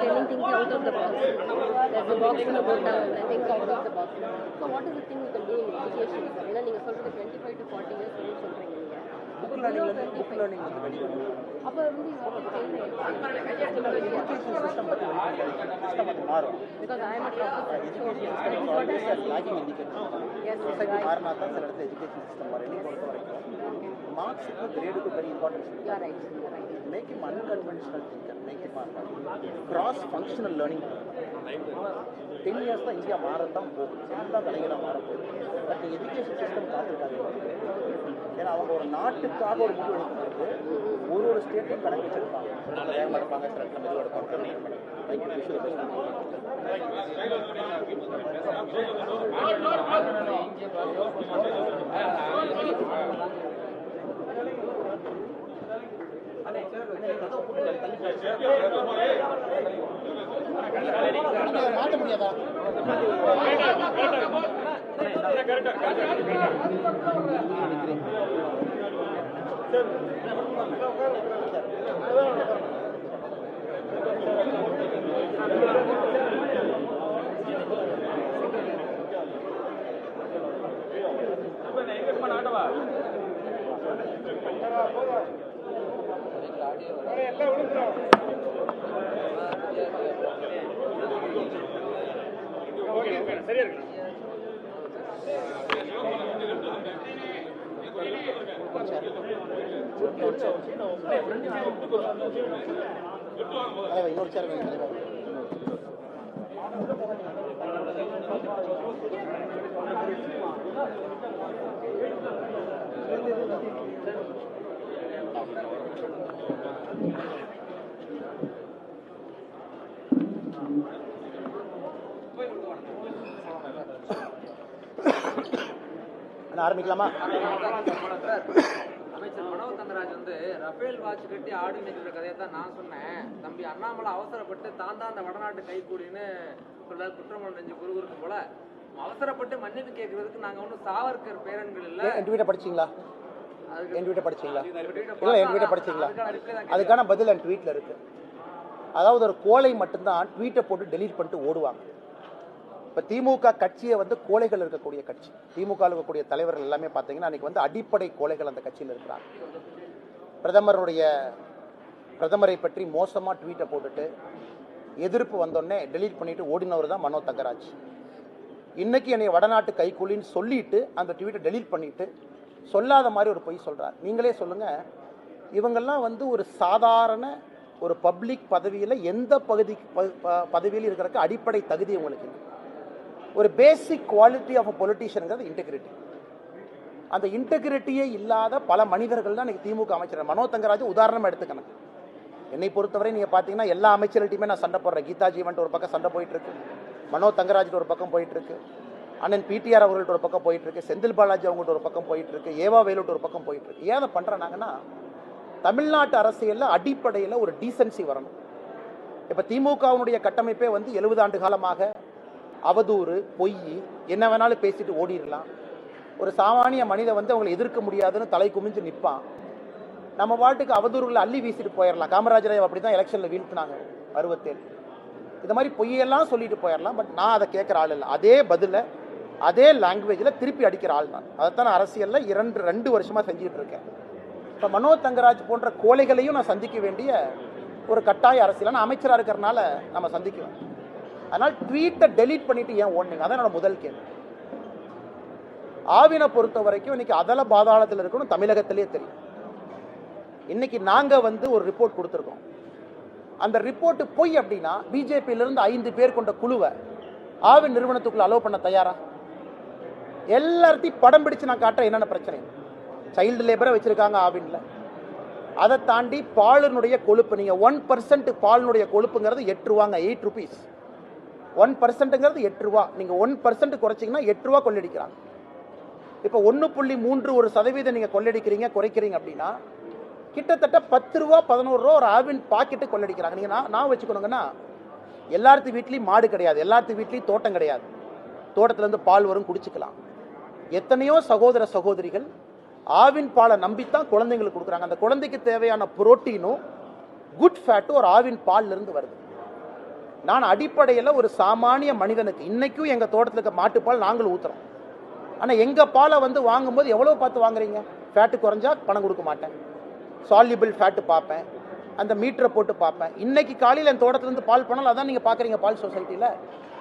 telling things out of the box. There's a box in the board and things out of the box. So what is the thing you can do in education? ஏன்னா நீங்க சொல்றது 25 to 40 years வரைக்கும் சொல்றீங்க நீங்க. Book learning வந்து வெளிய வரும். அப்ப வந்து education system பத்தி சிஸ்டம் மாறும். Because I am a professor. Education system is always lacking indicator. Yes, society மாறினா தான் சில இடத்துல education system மாறும். என்ன பொறுத்த வரைக்கும் மார்க்ஸ்க்கு கிரேடுக்கு very important. You are right. Make him unconventional thinker. Make him cross functional learning. 10 years தான் இந்தியா மாறத்தான் போகும். எல்லாம் தலைகளாக மாற போகுது. பட் எஜுகேஷன் சிஸ்டம் காத்திருக்காது. ஏன்னா அவங்க ஒரு நாட்டுக்காக ஒரு முடிவு எடுக்கிறது ஒரு ஸ்டேட்டையும் கணக்கு வச்சிருப்பாங்க. வேகமாக எடுப்பாங்க, சில இடத்துல மெதுவாக எடுப்பாங்க. மாற்ற முடியாதா? சரியா இருக்கு. இன்னொரு சேர் ஆரம்பிக்கலாமா? அமைச்சர் மனோகர் தங்கராஜ் வந்து ரஃபேல் வாட்ச் கட்டி ஆடு மேய்க்கிற கதையை தான் நான் சொன்னேன். தம்பி அண்ணாமலை அவசரப்பட்டு தான் அந்த வடநாட்டு கைக்கூலின்னு சொல்ல குற்றமன் நெஞ்சு குறுகுறுக்கும் போல அவசரப்பட்டு மன்னிப்பு கேட்கறதுக்கு நாங்க ஒன்றும் சாவர்கர் பேரன்கள் இல்ல. என் வீட்டை படிச்சீங்களா? என் வீட்டை படிச்சீங்களா? இல்லை, என் வீட்டை படிச்சீங்களா? அதுக்கான பதில் என் ட்வீட்ல இருக்கு. அதாவது ஒரு கோலை மட்டும்தான் ட்வீட்டை போட்டு டெலீட் பண்ணிட்டு ஓடுவாங்க. இப்போ திமுக கட்சியை வந்து கோழைகள் இருக்கக்கூடிய கட்சி. திமுக இருக்கக்கூடிய தலைவர்கள் எல்லாமே பார்த்தீங்கன்னா அன்றைக்கி வந்து அடிப்படை கோழைகள் அந்த கட்சியில் இருக்கிறாங்க. பிரதமரை பற்றி மோசமாக ட்வீட்டை போட்டுட்டு எதிர்ப்பு வந்தோடனே டெலீட் பண்ணிட்டு ஓடினவர் தான் மனோ தங்கராஜ். இன்னைக்கு என்னை வடநாட்டு கைக்கூலின்னு சொல்லிட்டு அந்த ட்வீட்டை டெலீட் பண்ணிட்டு சொல்லாத மாதிரி ஒரு பொய் சொல்கிறார். நீங்களே சொல்லுங்கள், இவங்கெல்லாம் வந்து ஒரு சாதாரண ஒரு பப்ளிக் பதவியில் எந்த பதவியில் இருக்கிறதுக்கு அடிப்படை தகுதி உங்களுக்கு ஒரு பேசிக் குவாலிட்டி ஆஃப் அ பொலிட்டீஷியனுங்கிறது இன்டெகிரிட்டி. அந்த இன்டெகிரிட்டியே இல்லாத பல மனிதர்கள் தான் இன்னைக்கு திமுக அமைச்சர். மனோ தங்கராஜ் உதாரணமாக எடுத்துக்கணும். என்னை பொறுத்தவரை நீங்கள் பார்த்தீங்கன்னா எல்லா அமைச்சர்கள்ட்டையுமே நான் சண்டை போடுறேன். கீதாஜி வந்துட்டு ஒரு பக்கம் சண்டை போயிட்டு இருக்கு, மனோ தங்கராஜ் ஒரு பக்கம் போயிட்டு இருக்கு, அண்ணன் பிடிஆர் அவர்கள்ட்ட ஒரு பக்கம் போயிட்டு இருக்கு, செந்தில் பாலாஜி அவங்கள்ட்ட ஒரு பக்கம் போயிட்டு இருக்கு, ஏவா வேலுட்டு ஒரு பக்கம் போயிட்டு இருக்கு. ஏன் பண்றாங்கன்னா தமிழ்நாட்டு அரசியலில் அடிப்படையில் ஒரு டீசன்சி வரணும். இப்போ திமுகவுடைய கட்டமைப்பே வந்து 70 ஆண்டு காலமாக அவதூறு, பொய், என்ன வேணாலும் பேசிட்டு ஓடிடலாம். ஒரு சாமானிய மனிதன் வந்து அவங்களை எதிர்க்க முடியாதுன்னு தலை குமிஞ்சு நிற்பான். நம்ம பாட்டுக்கு அவதூறுகளை அள்ளி வீசிட்டு போயிடலாம். காமராஜரை அப்படி தான் எலெக்ஷனில் வீழ்த்தினாங்க 67. இந்த மாதிரி பொய்யெல்லாம் சொல்லிட்டு போயிடலாம். பட் நான் அதை கேட்குற ஆள் இல்லை. அதே பதில அதே லாங்குவேஜில் திருப்பி அடிக்கிற ஆள் தான். அதைத்தான் அரசியலில் 2 வருஷமாக செஞ்சுட்டு இருக்கேன். இப்போ மனோ தங்கராஜ் போன்ற கோழைகளையும் நான் சந்திக்க வேண்டிய ஒரு கட்டாய அரசியல். நான் அமைச்சராக இருக்கிறனால நம்ம சந்திக்குவேன். அதனால் ட்வீட்டை டெலீட் பண்ணிட்டு ஏன் ஓடுனீங்க? அதான் என்னோட முதல் கேள்வி. ஆவினை பொறுத்த வரைக்கும் இன்னைக்கு அதல பாதாளத்தில் இருக்கணும் தமிழகத்திலே தெரியும். இன்னைக்கு நாங்கள் வந்து ஒரு ரிப்போர்ட் கொடுத்துருக்கோம். அந்த ரிப்போர்ட் பொய் அப்படின்னா பிஜேபியிலிருந்து 5 பேர் கொண்ட குழுவை ஆவின் நிறுவனத்துக்குள்ள அலோவ் பண்ண தயாரா? எல்லாத்தையும் படம் பிடிச்சு நான் காட்டுறேன் என்னென்ன பிரச்சனை. சைல்டு லேபரை வச்சிருக்காங்க ஆவின்ல. அதை தாண்டி பாலினுடைய கொழுப்பு, நீங்க 1% பாலினுடைய கொழுப்புங்கிறது 8 ரூபாங்க, 8 rupees. 1%ங்கிறது 8 ரூபா. நீங்க 1% குறைச்சிங்கன்னா 8 ரூபா கொள்ளடிக்கிறாங்க. இப்போ 1.31% நீங்க கொள்ளடிக்கிறீங்க, குறைக்கிறீங்க அப்படின்னா கிட்டத்தட்ட 10 ரூபா 11 ரூபா ஒரு ஆவின் பாக்கெட்டு கொள்ளடிக்கிறாங்க. நீங்க நான் வச்சுக்கணுங்கன்னா எல்லாத்து வீட்லையும் மாடு கிடையாது, எல்லாத்து வீட்லையும் தோட்டம் கிடையாது. தோட்டத்திலேருந்து பால் வரும், குடிச்சுக்கலாம். எத்தனையோ சகோதர சகோதரிகள் ஆவின் பாலை நம்பித்தான் குழந்தைங்களுக்கு கொடுக்குறாங்க. அந்த குழந்தைக்கு தேவையான புரோட்டீனும் குட் ஃபேட்டும் ஒரு ஆவின் பால்ல இருந்து வருது. நான் அடிப்படையில் ஒரு சாமானிய மனிதனுக்கு இன்னைக்கும் எங்க தோட்டத்தில் இருக்க மாட்டுப்பால் நாங்களும் ஊத்துறோம். ஆனா எங்க பாலை வந்து வாங்கும்போது எவ்வளவு பார்த்து வாங்குறீங்க? ஃபேட்டு குறைஞ்சா பணம் கொடுக்க மாட்டேன், சால்யூபிள் ஃபேட்டு பார்ப்பேன், அந்த மீட்டரை போட்டு பார்ப்பேன். இன்னைக்கு காலையில் என் தோட்டத்திலிருந்து பால் பண்ணாலும் அதான் நீங்க பாக்குறீங்க பால் சொசைட்டியில்.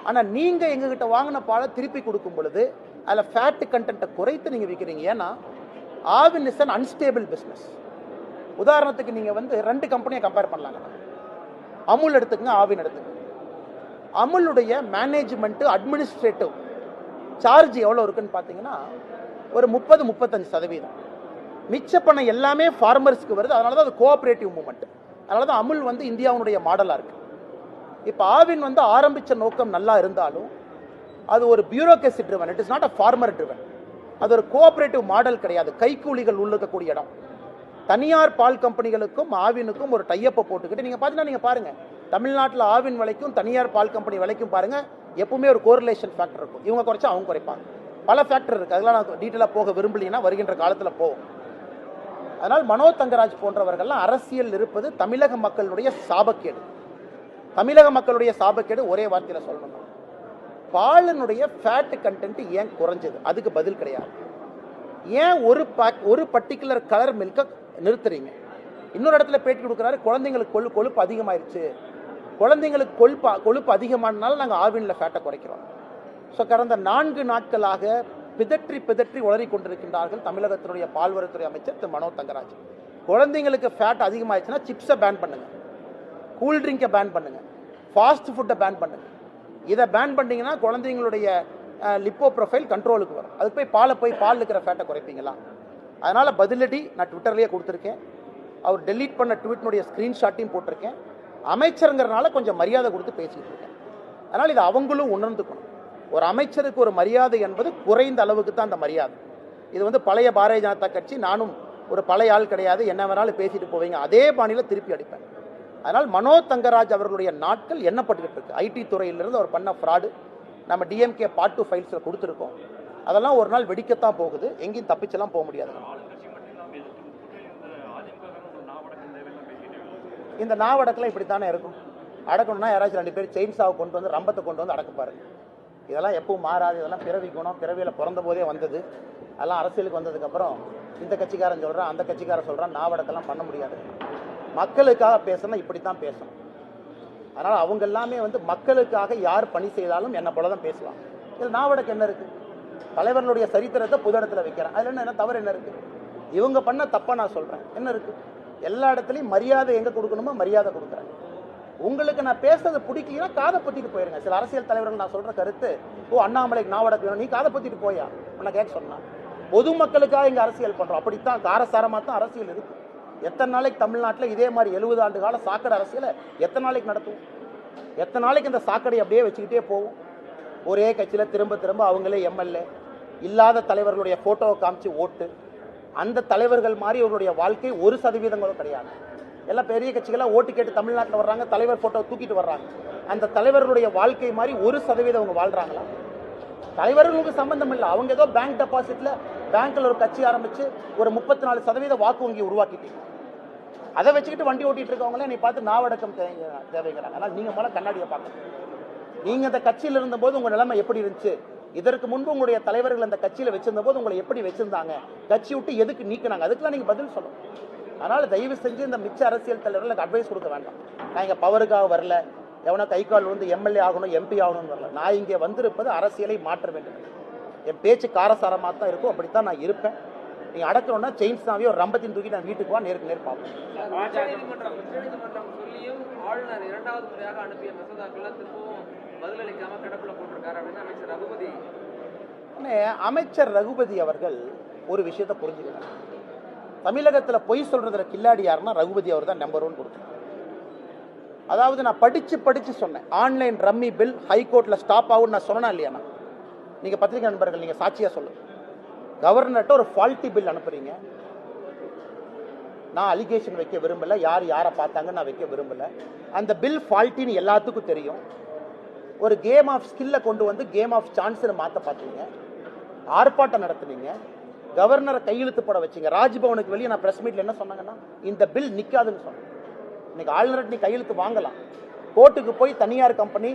ஆனா நீங்க எங்ககிட்ட வாங்கின பாலை திருப்பி கொடுக்கும் பொழுது அதில் ஃபேட்டு கண்டென்ட்டை குறைத்து நீங்க விற்கிறீங்க. ஏன்னா Aavin is an unstable business. உதாரணத்துக்கு நீங்க வந்து 2 கம்பெனியை கம்பேர் பண்ணலாங்க. அமுல் எடுத்துக்கங்க, ஆவின் எடுத்துக்கங்க. அமுலுடைய மேனேஜ்மெண்ட் அட்மினிஸ்ட்ரேட்டிவ் சார்ஜ் எவ்வளவு இருக்குன்னு பார்த்தீங்கன்னா ஒரு 30-35%. மிச்ச பணம் எல்லாமே ஃபார்மர்ஸ்க்கு வருது. அதனால தான் அது கோஆபரேட்டிவ் மூவ்மெண்ட். அதனால தான் அமுல் வந்து இந்தியாவுடைய மாடலாக இருக்கு. இப்போ ஆவின் வந்து ஆரம்பித்த நோக்கம் நல்லா இருந்தாலும் அது ஒரு bureaucracy driven, it is not a farmer driven. அது ஒரு கோஆபரேட்டிவ் மாடல் கிடையாது. கைக்கூலிகள் உள்ளக்கூடிய இடம். தனியார் பால் கம்பெனிகளுக்கும் ஆவினுக்கும் ஒரு டைப்பை போட்டுக்கிட்டு நீங்கள் பார்த்தீங்கன்னா நீங்கள் பாருங்கள், தமிழ்நாட்டில் ஆவின் விலைக்கும் தனியார் பால் கம்பெனி விலைக்கும் பாருங்கள் எப்பவுமே ஒரு கோரிலேஷன் ஃபேக்டர் இருக்கும். இவங்க குறைச்சா அவங்க குறைப்பாங்க. பல ஃபேக்டர் இருக்குது. அதெல்லாம் நான் டீட்டெயிலாக போக விரும்பலைன்னா வருகின்ற காலத்தில் போவோம். அதனால் மனோ தங்கராஜ் போன்றவர்கள்லாம் அரசியல் இருப்பது தமிழக மக்களுடைய சாபக்கேடு. தமிழக மக்களுடைய சாபக்கேடு ஒரே வார்த்தையில் சொல்லணும், பாலினுடைய ஃபேட் கண்டென்ட் ஏன் குறைஞ்சது? அதுக்கு பதில் கிடையாது. ஏன் ஒரு பர்டிகுலர் கலர் மில்கை நிறுத்துறீங்க? இன்னொரு இடத்துல பேட்டி கொடுக்குறாரு, குழந்தைங்களுக்கு கொழுப்பு அதிகமாயிருச்சு, குழந்தைங்களுக்கு கொழுப்பு அதிகமானனால நாங்கள் ஆவினில் ஃபேட்டை குறைக்கிறோம். ஸோ கடந்த 4 நாட்களாக பிதற்றி உளறி கொண்டிருக்கின்றார்கள் தமிழகத்தினுடைய பால்வரத்துறை அமைச்சர் திரு மனோ தங்கராஜ். குழந்தைங்களுக்கு ஃபேட் அதிகமாகிடுச்சுன்னா சிப்ஸை பேன் பண்ணுங்க, கூல்ட்ரிங்கை பேன் பண்ணுங்க, ஃபாஸ்ட் ஃபுட்டை பேன் பண்ணுங்க. இதை பேன் பண்ணிங்கன்னா குழந்தைங்களுடைய லிப்போ ப்ரொஃபைல் கண்ட்ரோலுக்கு வரும். அதுக்கு போய் பால் இருக்கிற ஃபேட்டை குறைப்பீங்களா? அதனால் பதிலடி நான் ட்விட்டர்லேயே கொடுத்துருக்கேன். அவர் டெலீட் பண்ண ட்வீட்னுடைய ஸ்க்ரீன்ஷாட்டையும் போட்டிருக்கேன். அமைச்சருங்கிறனால கொஞ்சம் மரியாதை கொடுத்து பேசிக்கிட்டு இருக்கேன். அதனால் இது அவங்களும் உணர்ந்துக்கணும். ஒரு அமைச்சருக்கு ஒரு மரியாதை என்பது குறைந்த அளவுக்கு தான் அந்த மரியாதை. இது வந்து பழைய பாரதிய ஜனதா கட்சி, நானும் ஒரு பழைய ஆள் கிடையாது, என்ன வேணாலும் பேசிட்டு போவீங்க, அதே பாணியில் திருப்பி அடிப்பேன். அதனால் மனோ தங்கராஜ் அவர்களுடைய நாட்கள் எண்ணப்பட்டுக்கிட்டு இருக்கு. ஐடி துறையிலிருந்து அவர் பண்ண ஃப்ராடு நம்ம டிஎம்கே பார்ட் 2 ஃபைல்ஸில் கொடுத்துருக்கோம். அதெல்லாம் ஒரு நாள் வெடிக்கத்தான் போகுது, எங்கேயும் தப்பிச்செல்லாம் போக முடியாது. இந்த நாவடக்கெல்லாம் இப்படி தானே இருக்கும். அடக்கணும்னா யாராச்சும் 2 பேர் செயின்ஸாவை கொண்டு வந்து ரம்பத்தை கொண்டு வந்து அடக்கப்பாரு. இதெல்லாம் எப்பவும் மாறாது. இதெல்லாம் பிறவி குணம், பிறவியில் பிறந்த போதே வந்தது. அதெல்லாம் அரசியலுக்கு வந்ததுக்கப்புறம் இந்த கட்சிக்காரன் சொல்கிறான், அந்த கட்சிக்காரன் சொல்கிறான், நாவடக்கெல்லாம் பண்ண முடியாது. மக்களுக்காக பேசணும், இப்படி தான் பேசணும். அதனால் அவங்க எல்லாமே வந்து மக்களுக்காக யார் பணி செய்தாலும் என்ன போல தான் பேசலாம். இதில் நாவடக்கு என்ன இருக்குது? தலைவர்களுடைய சரித்திரத்தை பொது இடத்துல வைக்கிறேன், அதில் என்ன தவறு என்ன இருக்குது? இவங்க பண்ண தப்பா நான் சொல்கிறேன், என்ன இருக்குது? எல்லா இடத்துலையும் மரியாதை எங்கே கொடுக்கணுமோ மரியாதை கொடுக்குறேன். உங்களுக்கு நான் பேசுறது பிடிக்கலன்னா காதை பற்றிட்டு போயிருங்க. சில அரசியல் தலைவர்கள் நான் சொல்கிற கருத்து, அண்ணாமலைக்கு நாவடக்கு வேணும், நீ காதை பற்றிட்டு போயா உன்னை கேட்க சொன்னான். பொதுமக்களுக்காக இங்கே அரசியல் பண்ணுறோம். அப்படித்தான் காரசாரமாக தான் அரசியல் இருக்குது. எத்தனை நாளைக்கு தமிழ்நாட்டில் இதே மாதிரி 70 ஆண்டு கால சாக்கடை அரசியலை எத்தனை நாளைக்கு நடத்துவோம்? எத்தனை நாளைக்கு இந்த சாக்கடை அப்படியே வச்சுக்கிட்டே போவோம்? ஒரே கட்சியில் திரும்ப அவங்களே எம்எல்ஏ, இல்லாத தலைவர்களுடைய ஃபோட்டோவை காமிச்சு ஓட்டு. அந்த தலைவர்கள் மாதிரி இவர்களுடைய வாழ்க்கை 1% கூட கிடையாது. எல்லாம் பெரிய கட்சிகளாக ஓட்டு கேட்டு தமிழ்நாட்டில் வர்றாங்க, தலைவர் ஃபோட்டோ தூக்கிட்டு வர்றாங்க. அந்த தலைவர்களுடைய வாழ்க்கை மாதிரி 1% அவங்க வாழ்கிறாங்களா? தலைவர்களுக்கு சம்பந்தம் இல்லை. அவங்க ஏதோ பேங்க் டெபாசிட்டில் பேங்க்கில் ஒரு கட்சி ஆரம்பித்து ஒரு 34% வாக்கு வங்கி உருவாக்கிட்டீங்க. அதை வச்சுக்கிட்டு வண்டி ஓட்டிகிட்டு இருக்கவங்களே நீ பார்த்து நாவடக்கம் தேவைங்கிறாங்க. ஆனால் நீங்கள் மேலே கண்ணாடியை பார்க்கணும். நீங்கள் அந்த கட்சியில் இருந்தபோது உங்கள் நிலைமை எப்படி இருந்துச்சு? இதற்கு முன்பு உங்களுடைய தலைவர்கள் அந்த கட்சியில் வச்சிருந்த போது உங்களை எப்படி வச்சிருந்தாங்க? கட்சி விட்டு எதுக்கு நீக்கினாங்க? அதுக்கெல்லாம் நீங்கள் பதில் சொல்லணும். அதனால் தயவு செஞ்சு இந்த மிச்ச அரசியல் தலைவர்களுக்கு அட்வைஸ் கொடுக்க வேண்டாம். நான் இங்கே பவருக்காக வரல, எவனோ கைக்கால் வந்து எம்எல்ஏ ஆகணும் எம்பி ஆகணும்னு வரல. நான் இங்கே வந்திருப்பது அரசியலை மாற்ற வேண்டும். என் பேச்சு காரசாரமாக தான் இருக்கும், அப்படித்தான் நான் இருப்பேன். நீ அடக்கணும்னா செயின்ஸ்னாவே ஒரு ரம்பத்தின் தூக்கி நான் வீட்டுக்கு வா, நேருக்கு நேர் பார்ப்போம். உச்சநீதிமன்றம் சொல்லியும் ஆளுநர் 2வது முறையாக அனுப்பிய மசோதாக்கெல்லாம் திரும்பவும் பதிலளிக்காம கிடப்புல போட்டிருக்காரு அப்படின்னு அமைச்சர் ரகுபதி. அமைச்சர் ரகுபதி அவர்கள் ஒரு விஷயத்தை புரிஞ்சுக்கிறார். தமிழகத்தில் பொய் சொல்றதுல கில்லாடி யாருன்னா ரகுபதி அவர் தான் நம்பர் 1 கொடுத்தார். அதாவது நான் படிச்சு சொன்னேன், ஆன்லைன் ரம்மி பில் ஹைகோர்ட்ல ஸ்டாப் ஆகும் நான் சொன்னா இல்லையா? நீங்க பத்திரிகை நண்பர்கள் நீங்க சாட்சியா சொல்லுங்க. கவர்னர்கிட்ட ஒரு ஃபால்ட்டி பில் அனுப்புறீங்க. நான் அலிகேஷன் வைக்க விரும்பல, யாரை பார்த்தாங்க நான் வைக்க விரும்பல. அந்த பில் ஃபால்ட்டின்னு எல்லாத்துக்கும் தெரியும். ஒரு கேம் ஆஃப் ஸ்கில்லை கொண்டு வந்து கேம் ஆஃப் சான்ஸ்னு மாற்ற பார்த்தீங்க. ஆர்ப்பாட்டம் நடத்துனீங்க. கவர்னரை கையெழுத்து போட வச்சிங்க. ராஜ்பவனுக்கு வெளியே நான் பிரஸ் மீட்ல என்ன சொன்னாங்கன்னா, இந்த பில் நிக்காதுன்னு சொன்னேன். இன்னைக்கு ஆளுநர் நீ கையெழுத்து வாங்கலாம், கோர்ட்டுக்கு போய் தனியார் company,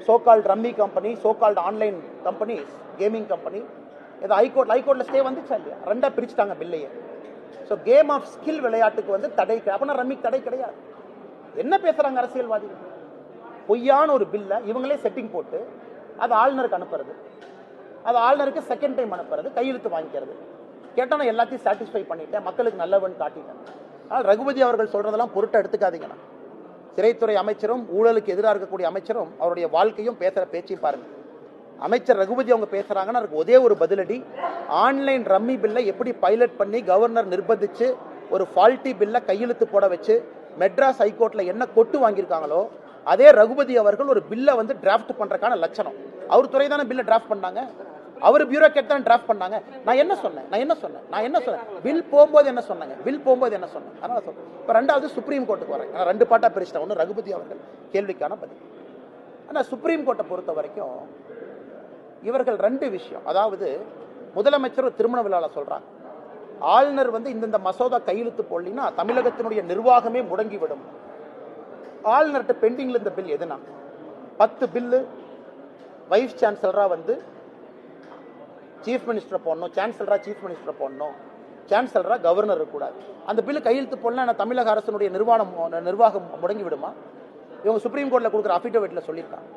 so called rummy company, so called online company, gaming company, ஏதோ ஹைகோர்ட்ல ஸ்டே வந்துச்சா இல்லையா? ரெண்டா பிரிச்சுட்டாங்க பில்லையே. ஸோ கேம் ஆஃப் ஸ்கில் விளையாட்டுக்கு வந்து தடை, அப்படின்னா ரம்மிக்கு தடை கிடையாது. என்ன பேசுறாங்க அரசியல்வாதிகள்? பொய்யான ஒரு பில்ல இவங்களே செட்டிங் போட்டு அது ஆளுநருக்கு அனுப்புறது, அது ஆளுநருக்கு செகண்ட் டைம் அனுப்புறது, கையெழுத்து வாங்கிக்கிறது. கேட்டா நான் எல்லாத்தையும் சாட்டிஸ்ஃபை பண்ணிட்டேன், மக்களுக்கு நல்லவன் காட்டிட்டேன். ஆனால் ரகுபதி அவர்கள் சொல்றதெல்லாம் பொருட்டை எடுத்துக்காதீங்கண்ணா. சிறைத்துறை அமைச்சரும் ஊழலுக்கு எதிராக இருக்கக்கூடிய அமைச்சரும் அவருடைய வாழ்க்கையும் பேசுற பேச்சையும் பாருங்க. அமைச்சர் ரகுபதி அவங்க பேசுறாங்கன்னா அதுக்கு ஒரே ஒரு பதிலடி, ஆன்லைன் ரம்மி பில்லை எப்படி பைலட் பண்ணி கவர்னர் நிர்பந்திச்சு ஒரு ஃபால்ட்டி பில்லை கையெழுத்து போட வச்சு மெட்ராஸ் ஹைகோர்ட்ல என்ன கொட்டு வாங்கியிருக்காங்களோ அதே ரகுபதி அவர்கள் ஒரு பில்லை வந்து டிராஃப்ட் பண்றதுக்கான லட்சணம். அவர் துறை தானே பில்லை டிராஃப்ட் பண்ணாங்க, அவர் பியூரோக்ராட் தான் டிராஃப்ட் பண்ணாங்க. நான் என்ன சொன்னேன் பில் போகும்போது என்ன சொன்னாங்க, அதனால சொல்றேன். இப்போ ரெண்டாவது சுப்ரீம் கோர்ட்டுக்கு வரேன். நான் 2 பாட்டா பிரிச்சிட்டேன். ஒன்று ரகுபதி அவர்கள் கேள்விக்கான பதில். ஆனால் சுப்ரீம் கோர்ட்டை பொறுத்த வரைக்கும் இவர்கள் 2 விஷயம். அதாவது முதலமைச்சர் ஒரு திருமண விழாவில் சொல்றாங்க, ஆளுநர் வந்து இந்த மசோதா கையெழுத்து போடலினா தமிழகத்தினுடைய நிர்வாகமே முடங்கிவிடும். ஆளுநர்கிட்ட பெண்டிங்ல இந்த பில் எதுனா 10 பில்லு வைஸ் சான்சலரா வந்து சீஃப் மினிஸ்டர் போடணும், சான்சலரா சீஃப் மினிஸ்டர் போடணும், சான்சலரா கவர்னர் இருக்கக்கூடாது. அந்த பில்லு கையெழுத்து போடலாம் தமிழக அரசனுடைய நிர்வாகம் முடங்கி விடுமா? இவங்க சுப்ரீம் கோர்ட்ல கொடுக்குற அஃபிடவிட்ல சொல்லியிருக்காங்க.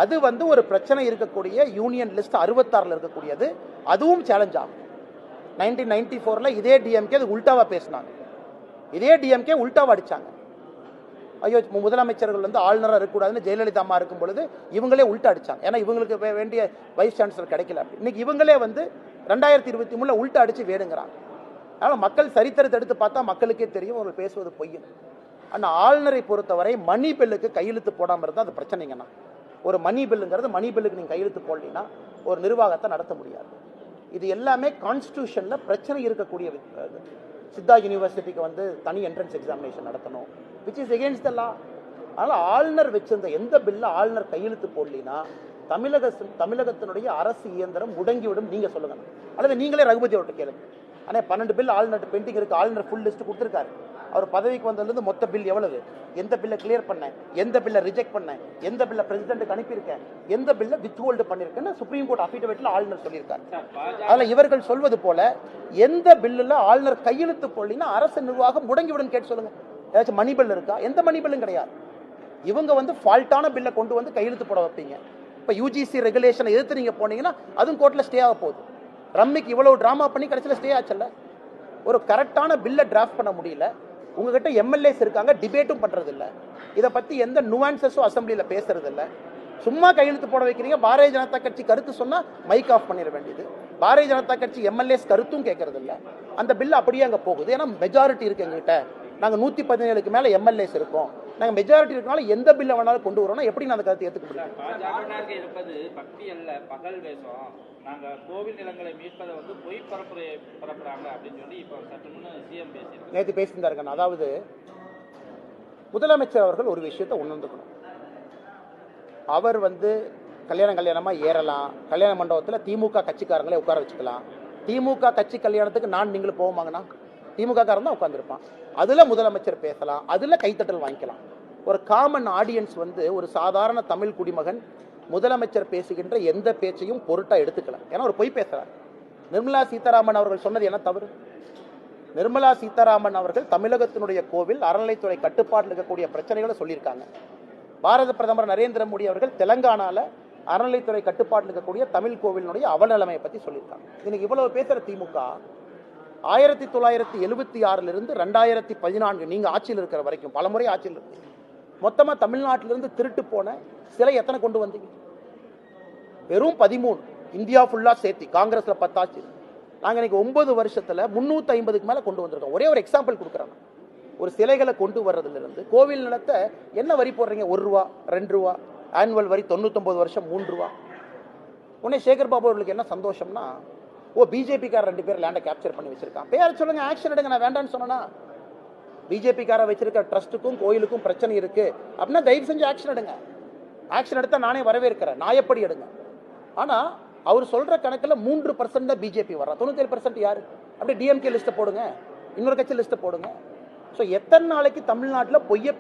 அது வந்து ஒரு பிரச்சனை இருக்கக்கூடிய யூனியன் லிஸ்ட் 66ல இருக்கக்கூடியது, அதுவும் சேலஞ்ச் ஆகும். 1994ல இதே டிஎம்கே அது உல்டாவா பேசினாங்க, இதே டிஎம்கே உல்டாவா அடிச்சாங்க. ஐயோ முதலமைச்சர்கள் வந்து ஆளுநராக இருக்கக்கூடாதுன்னு ஜெயலலிதா அம்மா இருக்கும் பொழுது இவங்களே உல்ட்டா அடிச்சாங்க. ஏன்னா இவங்களுக்கு வேண்டிய வைஸ் சான்சலர் கிடைக்கல. இன்னைக்கு இவங்களே வந்து 2023 உல்ட்டா அடிச்சு வேணுங்கிறாங்க. அதனால மக்கள் சரித்திரத்தை எடுத்து பார்த்தா மக்களுக்கே தெரியும் அவங்க பேசுவது பொய்யும். ஆனால் ஆளுநரை பொறுத்தவரை மணி பில்லுக்கு கையெழுத்து போடாமல் இருந்தால் அது பிரச்சனைங்கண்ணா. ஒரு மணி பில்லுங்கிறது, மணி பில்லுக்கு நீங்கள் கையெழுத்து போடலினா ஒரு நிர்வாகத்தை நடத்த முடியாது. இது எல்லாமே கான்ஸ்டியூஷன்ல பிரச்சனை இருக்கக்கூடிய. சித்தா யூனிவர்சிட்டிக்கு வந்து தனி என்ட்ரன்ஸ் எக்ஸாமினேஷன் நடத்தணும், விச் இஸ் எகெயின்ஸ்ட் த லா. அதனால ஆளுநர் வச்சிருந்த எந்த பில்ல ஆளுநர் கையெழுத்து போடலினா தமிழகத்தினுடைய அரசு இயந்திரம் முடங்கிவிடும். நீங்க சொல்லுங்க, அல்லது நீங்களே ரகுபதி அவர்கிட்ட கேளுங்க. ஆனால் 12 பில் ஆளுநர் பெண்டிங் இருக்கு, ஆளுநர் ஃபுல் லிஸ்ட் கொடுத்துருக்காரு. அவர் பதவிக்கு வந்ததுலேருந்து மொத்த பில் எவ்வளவு, எந்த பில்லை கிளியர் பண்ணேன், எந்த பில்லை ரிஜெக்ட் பண்ணேன், எந்த பில்லை பிரசிடென்ட்டுக்கு அனுப்பியிருக்கேன், எந்த பில்லை வித் ஹோல்டு பண்ணியிருக்கேன்னு சுப்ரீம் கோர்ட் அஃபிடவிட்ல ஆளுநர் சொல்லியிருக்காரு. அதில் இவர்கள் சொல்வது போல எந்த பில்லுல ஆளுநர் கையெழுத்து போடலினா அரசு நிர்வாகம் முடங்கிவிடும் கேட்டு சொல்லுங்க. ஏதாச்சும் மணி பில் இருக்கா? எந்த மணி பில்லும் கிடையாது. இவங்க வந்து ஃபால்ட்டான பில்லை கொண்டு வந்து கையெழுத்து போட வைப்பீங்க. இப்போ யூஜிசி ரெகுலேஷனை எதிர்த்து நீங்க போனீங்கன்னா அதுவும் கோர்ட்ல ஸ்டே ஆக போகுது. ரம்மிக்கு இவ்வளவு டிராமா பண்ணி கடைசியில் ஸ்டே ஆச்சல்ல. ஒரு கரெக்டான பில்லை டிராஃப்ட் பண்ண முடியல. உங்ககிட்ட எம்எல்ஏஸ் இருக்காங்க, டிபேட்டும் பண்றது இல்ல, இதை பத்தி எந்த நுவான்சஸும் அசம்பிளியில பேசுறது இல்ல. சும்மா கையெழுத்து போட வைக்கிறீங்க. பாரதிய ஜனதா கட்சி கருத்து சொன்னா மைக் ஆஃப் பண்ணிட வேண்டியது. பாரதிய ஜனதா கட்சி எம்எல்ஏஸ் கருத்தும் கேட்கறது இல்ல. அந்த பில் அப்படியே அங்க போகுது. ஏன்னா மெஜாரிட்டி இருக்கு எங்ககிட்ட, நாங்க 117க்கு மேல எம்எல்ஏஸ் இருக்கோம், நாங்க மெஜாரிட்டி இருக்கனால எந்த பில்ல வேணாலும் கொண்டு வரோம்னா எப்படி நான் அந்த கருத்தை ஏத்துக்க முடியும்? பாஜக இருப்பது பக்தி அல்ல, பகல் வேஷம். நாங்க கோவில் நிலங்களை மீட்பதை வந்து பொய் பரப்புறாங்க அப்படின்னு சொல்லி இப்போ சற்று முன்ன சிஎம் பேசியிருக்காங்க, நேற்று பேசியிருந்தாருங்க. அதாவது முதலமைச்சர் அவர்கள் ஒரு விஷயத்தை உணர்ந்துக்கணும். அவர் வந்து கல்யாணமா ஏறலாம், கல்யாண மண்டபத்தில் திமுக கட்சிக்காரங்களே உட்கார வச்சுக்கலாம். திமுக கட்சி கல்யாணத்துக்கு நான் நீங்களும் போவோமாங்கண்ணா? திமுக காரன் தான் உட்காந்துருப்பான். அதுல முதலமைச்சர் பேசலாம், அதுல கைத்தட்டல் வாங்கிக்கலாம். ஒரு காமன் ஆடியன்ஸ் வந்து ஒரு சாதாரண தமிழ் குடிமகன் முதலமைச்சர் பேசுகின்ற எந்த பேச்சையும் பொருட்டா எடுத்துக்கல. ஏன்னா ஒரு பொய் பேசுறார். நிர்மலா சீதாராமன் அவர்கள் சொன்னது என்ன தவறு? நிர்மலா சீதாராமன் அவர்கள் தமிழகத்தினுடைய கோவில் அறநிலைத்துறை கட்டுப்பாட்டில் இருக்கக்கூடிய பிரச்சனைகளை சொல்லியிருக்காங்க. பாரத பிரதமர் நரேந்திர மோடி அவர்கள் தெலங்கானால அறநிலைத்துறை கட்டுப்பாட்டில் இருக்கக்கூடிய தமிழ் கோவிலினுடைய அவநிலைமையை பத்தி சொல்லியிருக்காங்க. இன்னைக்கு இவ்வளவு பேசுற திமுக 1976 2014 நீங்க ஆட்சியில் இருக்கிற வரைக்கும் பலமுறை ஆட்சியில் இருக்கு. மொத்தமா தமிழ்நாட்டிலிருந்து திருட்டு போன சிலை எத்தனை கொண்டு வந்தீங்க? வெறும் 13. இந்தியா ஃபுல்லா சேர்த்தி காங்கிரஸ்ல 10 ஆட்சி. நாங்க இன்னைக்கு 9 வருஷத்துல 350க்கு மேல கொண்டு வந்திருக்கோம். ஒரே ஒரு எக்ஸாம்பிள் கொடுக்குறேன். ஒரு சிலைகளை கொண்டு வர்றதுல இருந்து கோவில் நிலத்தை என்ன வரி போடுறீங்க? 1 ரூபா 2 ரூபா, ஆனுவல் வரி 99 வருஷம் 3 ரூபா. உடனே சேகர் பாபு அவர்களுக்கு என்ன சந்தோஷம்னா, பிஜேபி கார 2 பேர் லேண்டை கேப்சர் பண்ணி வச்சிருக்கான், பேர் சொல்லுங்க, ஆக்ஷன் எடுங்க. நான் வேண்டான்னு சொன்னா பிஜேபி கார வச்சிருக்க ட்ரஸ்ட்டுக்கும் கோயிலுக்கும் பிரச்சனை இருக்கு அப்படின்னா தயவு செஞ்சு ஆக்ஷன் எடுங்க. ஆக்ஷன் எடுத்தா நானே வரவேற்கிறேன், நான் எப்படி எடுங்க. ஆனா அவர் சொல்ற கணக்கில் 3% தான் பிஜேபி வர்றா, 97% யாரு? அப்படியே டிஎம்கே லிஸ்ட்டை போடுங்க, இன்னொரு கட்சி லிஸ்ட்டை போடுங்க. ஸோ எத்தனை நாளைக்கு தமிழ்நாட்டில் பொய்ய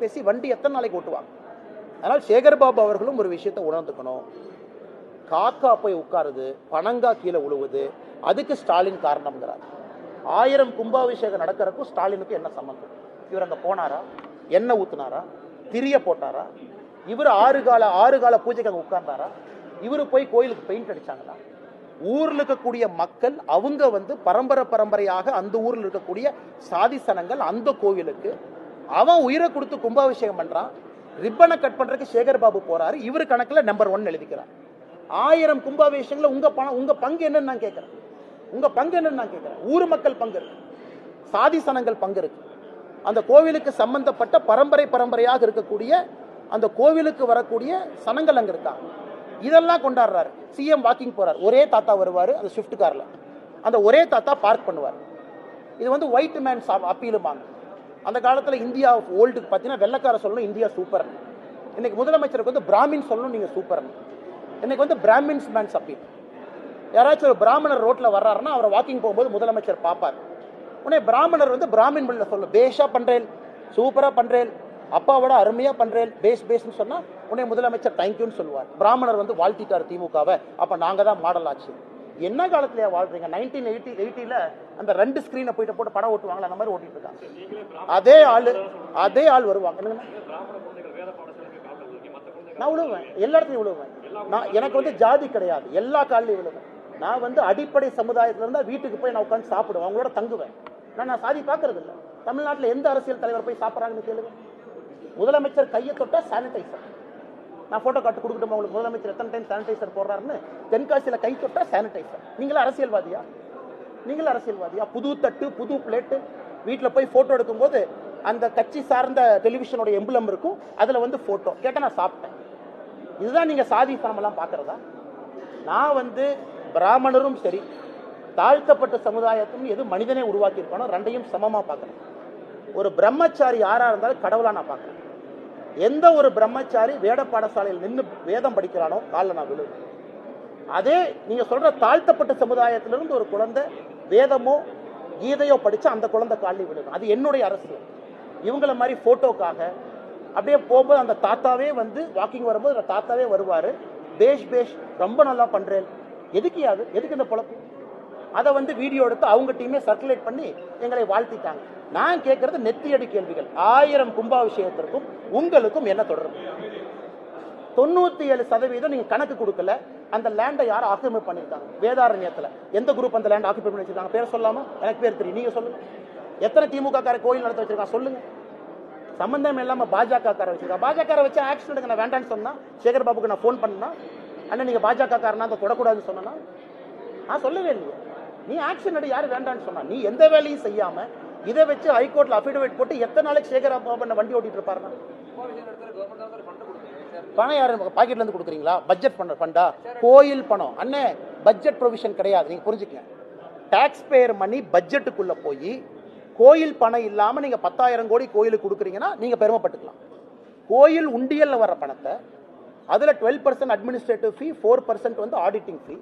பேசி வண்டி எத்தனை நாளைக்கு ஓட்டுவாங்க? அதனால் சேகர்பாபு அவர்களும் ஒரு விஷயத்தை உணர்ந்துக்கணும். காக்கா போய் உட்காருது, பனங்கா கீழே உழுவுது, அதுக்கு ஸ்டாலின் காரணம்ங்கிறார். 1000 கும்பாபிஷேகம் நடக்கிறதுக்கும் ஸ்டாலினுக்கு என்ன சம்பந்தம்? இவர் அங்கே போனாரா? எண்ணெய் ஊத்துனாரா? திரிய போட்டாரா? இவர் ஆறு கால பூஜைக்கு அங்கே உட்கார்ந்தாரா? இவரு போய் கோயிலுக்கு பெயிண்ட் அடிச்சாங்களா? ஊர்ல இருக்கக்கூடிய மக்கள் அவங்க பரம்பரையாக அந்த ஊர்ல இருக்கக்கூடிய சாதி சனங்கள் அந்த கோவிலுக்கு அவன் உயிரை கொடுத்து கும்பாபிஷேகம் பண்றான். ரிப்பனை கட் பண்றதுக்கு சேகர்பாபு போறாரு, இவரு கணக்குல நம்பர் 1 எழுதிக்கிறார். 1000 கும்பாபிஷேகங்கள உங்க பங்கு என்னன்னு நான் கேட்கிறேன். உங்க பங்கு என்னன்னு நான் கேட்கிறேன். ஊர் மக்கள் பங்கு இருக்கு, சாதி சனங்கள் பங்கு இருக்கு. அந்த கோவிலுக்கு சம்பந்தப்பட்ட பரம்பரையாக இருக்கக்கூடிய அந்த கோவிலுக்கு வரக்கூடிய சனங்கள் அங்க இருக்காங்க. இதெல்லாம் கொண்டாடுறாரு. சிஎம் வாக்கிங் போறார், ஒரே தாத்தா வருவாரு அந்த ஸ்விஃப்ட் கார்ல, அந்த ஒரே தாத்தா பார்க் பண்ணுவார். இது ஒயிட் மேன் அப்பீலுமாங்க. அந்த காலத்துல இந்தியா ஓல்டுக்கு பார்த்தீங்கன்னா வெள்ளக்கார சொல்லணும் இந்தியா சூப்பர். இன்னைக்கு முதலமைச்சருக்கு பிராமின் சொல்லணும் நீங்க சூப்பர். இன்னைக்கு பிராமின்ஸ் மேன்ஸ் அப்பீல். யாராச்சும் ஒரு பிராமணர் ரோட்ல வர்றாருன்னா அவரை வாக்கிங் போகும்போது முதலமைச்சர் பார்ப்பார். உடனே பிராமணர் பிராமின் மொழியில சொல்ல பேஷா பண்றேன், சூப்பரா பண்றேன், அப்பாவோட அருமையா பண்றேன், பேஸ்ன்னு சொன்னா உடனே முதலமைச்சர் தேங்க்யூன்னு சொல்லுவார். பிராமணர் வாழ்த்திட்டார் திமுகவை, அப்ப நாங்க தான் மாடல் ஆச்சு. என்ன காலத்திலேயே வாழ்றீங்க? 1980ல அந்த 2 ஸ்கிரீனை போயிட்டு போட்டு படம் ஓட்டுவாங்களா, அந்த மாதிரி ஓட்டிட்டு இருக்காங்க. அதே ஆள் வருவாங்க. நான் விழுவேன், எல்லா இடத்துலையும் விழுவேன். எனக்கு ஜாதி கிடையாது, எல்லா காலையும் விழுவேன். நான் அடிப்படை சமுதாயத்துல இருந்தா வீட்டுக்கு போய் நான் உட்காந்து சாப்பிடுவேன், அவங்களோட தங்குவேன். நான் சாதி பார்க்கறது இல்லை. தமிழ்நாட்டில் எந்த அரசியல் தலைவர் போய் சாப்பிட்றாங்கன்னு கேளுங்க. முதலமைச்சர் கையை தொட்டா சானிடைசர். நான் போட்டோ காட்டு கொடுக்கட்டும் உங்களுக்கு, முதலமைச்சர் எத்தனை டைம் சானிடைசர் போடுறாருன்னு. தென்காசியில கை தொட்டா சானிடைசர். நீங்களும் அரசியல்வாதியா? புது தட்டு, புது பிளேட்டு, வீட்டில் போய் போட்டோ எடுக்கும் போது அந்த கட்சி சார்ந்த டெலிவிஷனோட எம்பளம் இருக்கும், அதுல போட்டோ கேட்டா நான் சாப்பிட்டேன். இதுதான் நீங்க சாதி பணமெல்லாம் பாக்குறதா? நான் பிராமணரும் சரி தாழ்த்தப்பட்ட சமுதாயத்தும் எது மனிதனே உருவாக்கி இருக்கானோ ரெண்டையும் சமமா பார்க்கணும். ஒரு பிரம்மச்சாரி யாரா இருந்தாலும் கடவுளா நான் பார்க்கிறேன். எந்த ஒரு பிரம்மச்சாரி வேட பாடசாலையில் நின்று வேதம் படிக்கிறானோ காலில் நான் விழுவேன். அதே நீங்க சொல்ற தாழ்த்தப்பட்ட சமுதாயத்திலிருந்து ஒரு குழந்தை வேதமோ கீதையோ படிச்சா அந்த குழந்தை காலில் விழுகும். அது என்னுடைய அரசியல். இவங்கள மாதிரி போட்டோக்காக அப்படியே போகும்போது அந்த தாத்தாவே வாக்கிங் வரும்போது அந்த தாத்தாவே வருவாரு, பேஷ் ரொம்ப நல்லா பண்றேன். எதுக்கு இந்த பொழப்பு? அதை வீடியோ எடுத்து அவங்க டீமே சர்க்குலேட் பண்ணி எங்களை வாழ்த்திட்டாங்க. நான் கேட்கறது நெத்தியடி கேள்விகள். 1000 கும்பாபிஷேகத்திற்கும் உங்களுக்கும் என்ன தொடர்பு? 97% நீங்க கணக்கு கொடுக்கல. அந்த லேண்டை யாரும் ஆக்கிரமிப்பு பண்ணிருக்காங்க? வேதாரண்யத்துல எந்த குரூப் அந்த லேண்ட் ஆக்கிரமிப்பு பண்ணி வச்சிருக்காங்க? பேர் சொல்லாம? எனக்கு பேர் தெரியும், நீங்க சொல்லுங்க. எத்தனை திமுக கார கோயில் நடத்த வச்சிருக்காங்க சொல்லுங்க. சம்பந்தம் இல்லாம பாஜக கார வச்சிருக்காங்க. பாஜக வச்சு ஆக்ஷன் எடுக்க நான் வேண்டான்னு சொன்னா, சேகர் பாபுக்கு நான் போன் பண்ணா, அண்ணன் நீங்க பாஜக காரனா அதை தொடக்கூடாதுன்னு சொன்னா, நான் சொல்லவே இல்லையே. நீ ஆக்ஷன் எடு, யாரு வேண்டான்னு சொன்னா? நீ எந்த வேலையும் செய்யாம இதை வச்சு ஹைகோர்ட்ல அபிடவிட் போட்டு எத்தனை நாளைக்கு சேகர் பாபு வண்டி ஓட்டிட்டு இருப்பாருன்னா? பணம் யாரு பாக்கெட்ல இருந்து கொடுக்குறீங்களா? பட்ஜெட் ஃபண்டா? கோயில் பணம் அண்ணே, பட்ஜெட் ப்ரொவிஷன் கிடையாது. நீங்க புரிஞ்சுக்கங்க. டாக்ஸ் பேயர் மணி பட்ஜெட்டுக்குள்ள போய் கோயில் பணம் இல்லாம நீங்க 10,000 கோடி கோயிலுக்கு கொடுக்குறீங்கன்னா நீங்க பெருமைப்பட்டுக்கலாம். கோயில் உண்டியல்ல வர பணத்தை அதுல 12% அட்மினிஸ்ட்ரேட்டிவ் ஃபீ, 4% ஆடிட்டிங் ஃபீ,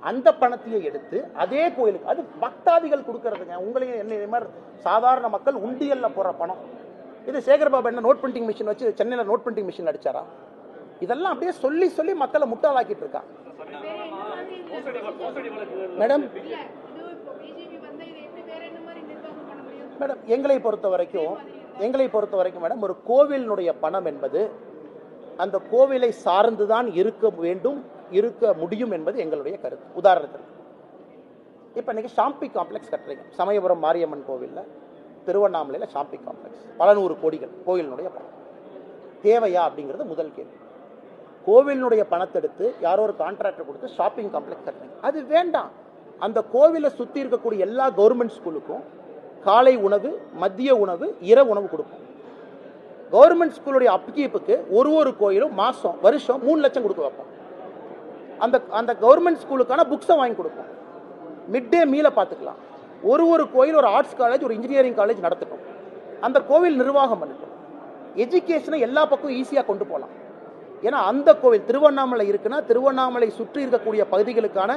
அந்த பணத்தையே எடுத்து அதே கோயிலுக்கு, அது பக்தாதிகள் கொடுக்கறதுங்க. உங்களையும் என்ன மாதிரி சாதாரண மக்கள் உண்டியல்ல போற பணம். இது சேகர்பாபு என்ன நோட் பிரிண்டிங் மிஷின் வச்சு சென்னையில நோட் பிரிண்டிங் மிஷின் அடிச்சாரா? இதெல்லாம் அப்படியே சொல்லி மக்களை முட்டாளாக்கிட்டு இருக்காங்க. மேடம் எங்களை பொறுத்த வரைக்கும் மேடம், ஒரு கோவிலினுடைய பணம் என்பது அந்த கோவிலை சார்ந்துதான் இருக்க முடியும் என்பது எங்களுடைய கருத்து. உதாரணத்திற்கு இப்ப இன்னைக்கு ஷாம்பி காம்ப்ளெக்ஸ் கட்டுறீங்க. சமயபுரம் மாரியம்மன் கோவில்ல, திருவண்ணாமலையில ஷாம்பி காம்ப்ளெக்ஸ் பல 100 கோடிகள் கோவிலினுடைய பணம் தேவையா அப்படிங்கிறது முதல் கேள்வி. கோவிலினுடைய பணத்தை எடுத்து யாரோ ஒரு கான்ட்ராக்டர் கொடுத்து ஷாப்பிங் காம்ப்ளெக்ஸ் கட்டுறீங்க, அது வேண்டாம். அந்த கோவிலை சுத்தி இருக்கக்கூடிய எல்லா கவர்மெண்ட் ஸ்கூலுக்கும் காலை உணவு, மதிய உணவு, இரவு உணவு கொடுப்போம். கவர்மெண்ட் ஸ்கூலுடைய அப்கீப்புக்கு ஒரு கோயிலும் வருஷம் 3 லட்சம் கொடுக்க வைப்போம். அந்த கவர்மெண்ட் ஸ்கூலுக்கான புக்ஸை வாங்கி கொடுப்போம். மிட் டே மீலை பார்த்துக்கலாம். ஒரு கோயில், ஒரு ஆர்ட்ஸ் காலேஜ், ஒரு இன்ஜினியரிங் காலேஜ் நடத்தட்டும். அந்த கோவில் நிர்வாகம் பண்ணிட்டோம். எஜுகேஷனை எல்லா பக்கம் ஈஸியாக கொண்டு போகலாம். ஏன்னா அந்த கோவில் திருவண்ணாமலை இருக்குன்னா திருவண்ணாமலை சுற்றி இருக்கக்கூடிய பகுதிகளுக்கான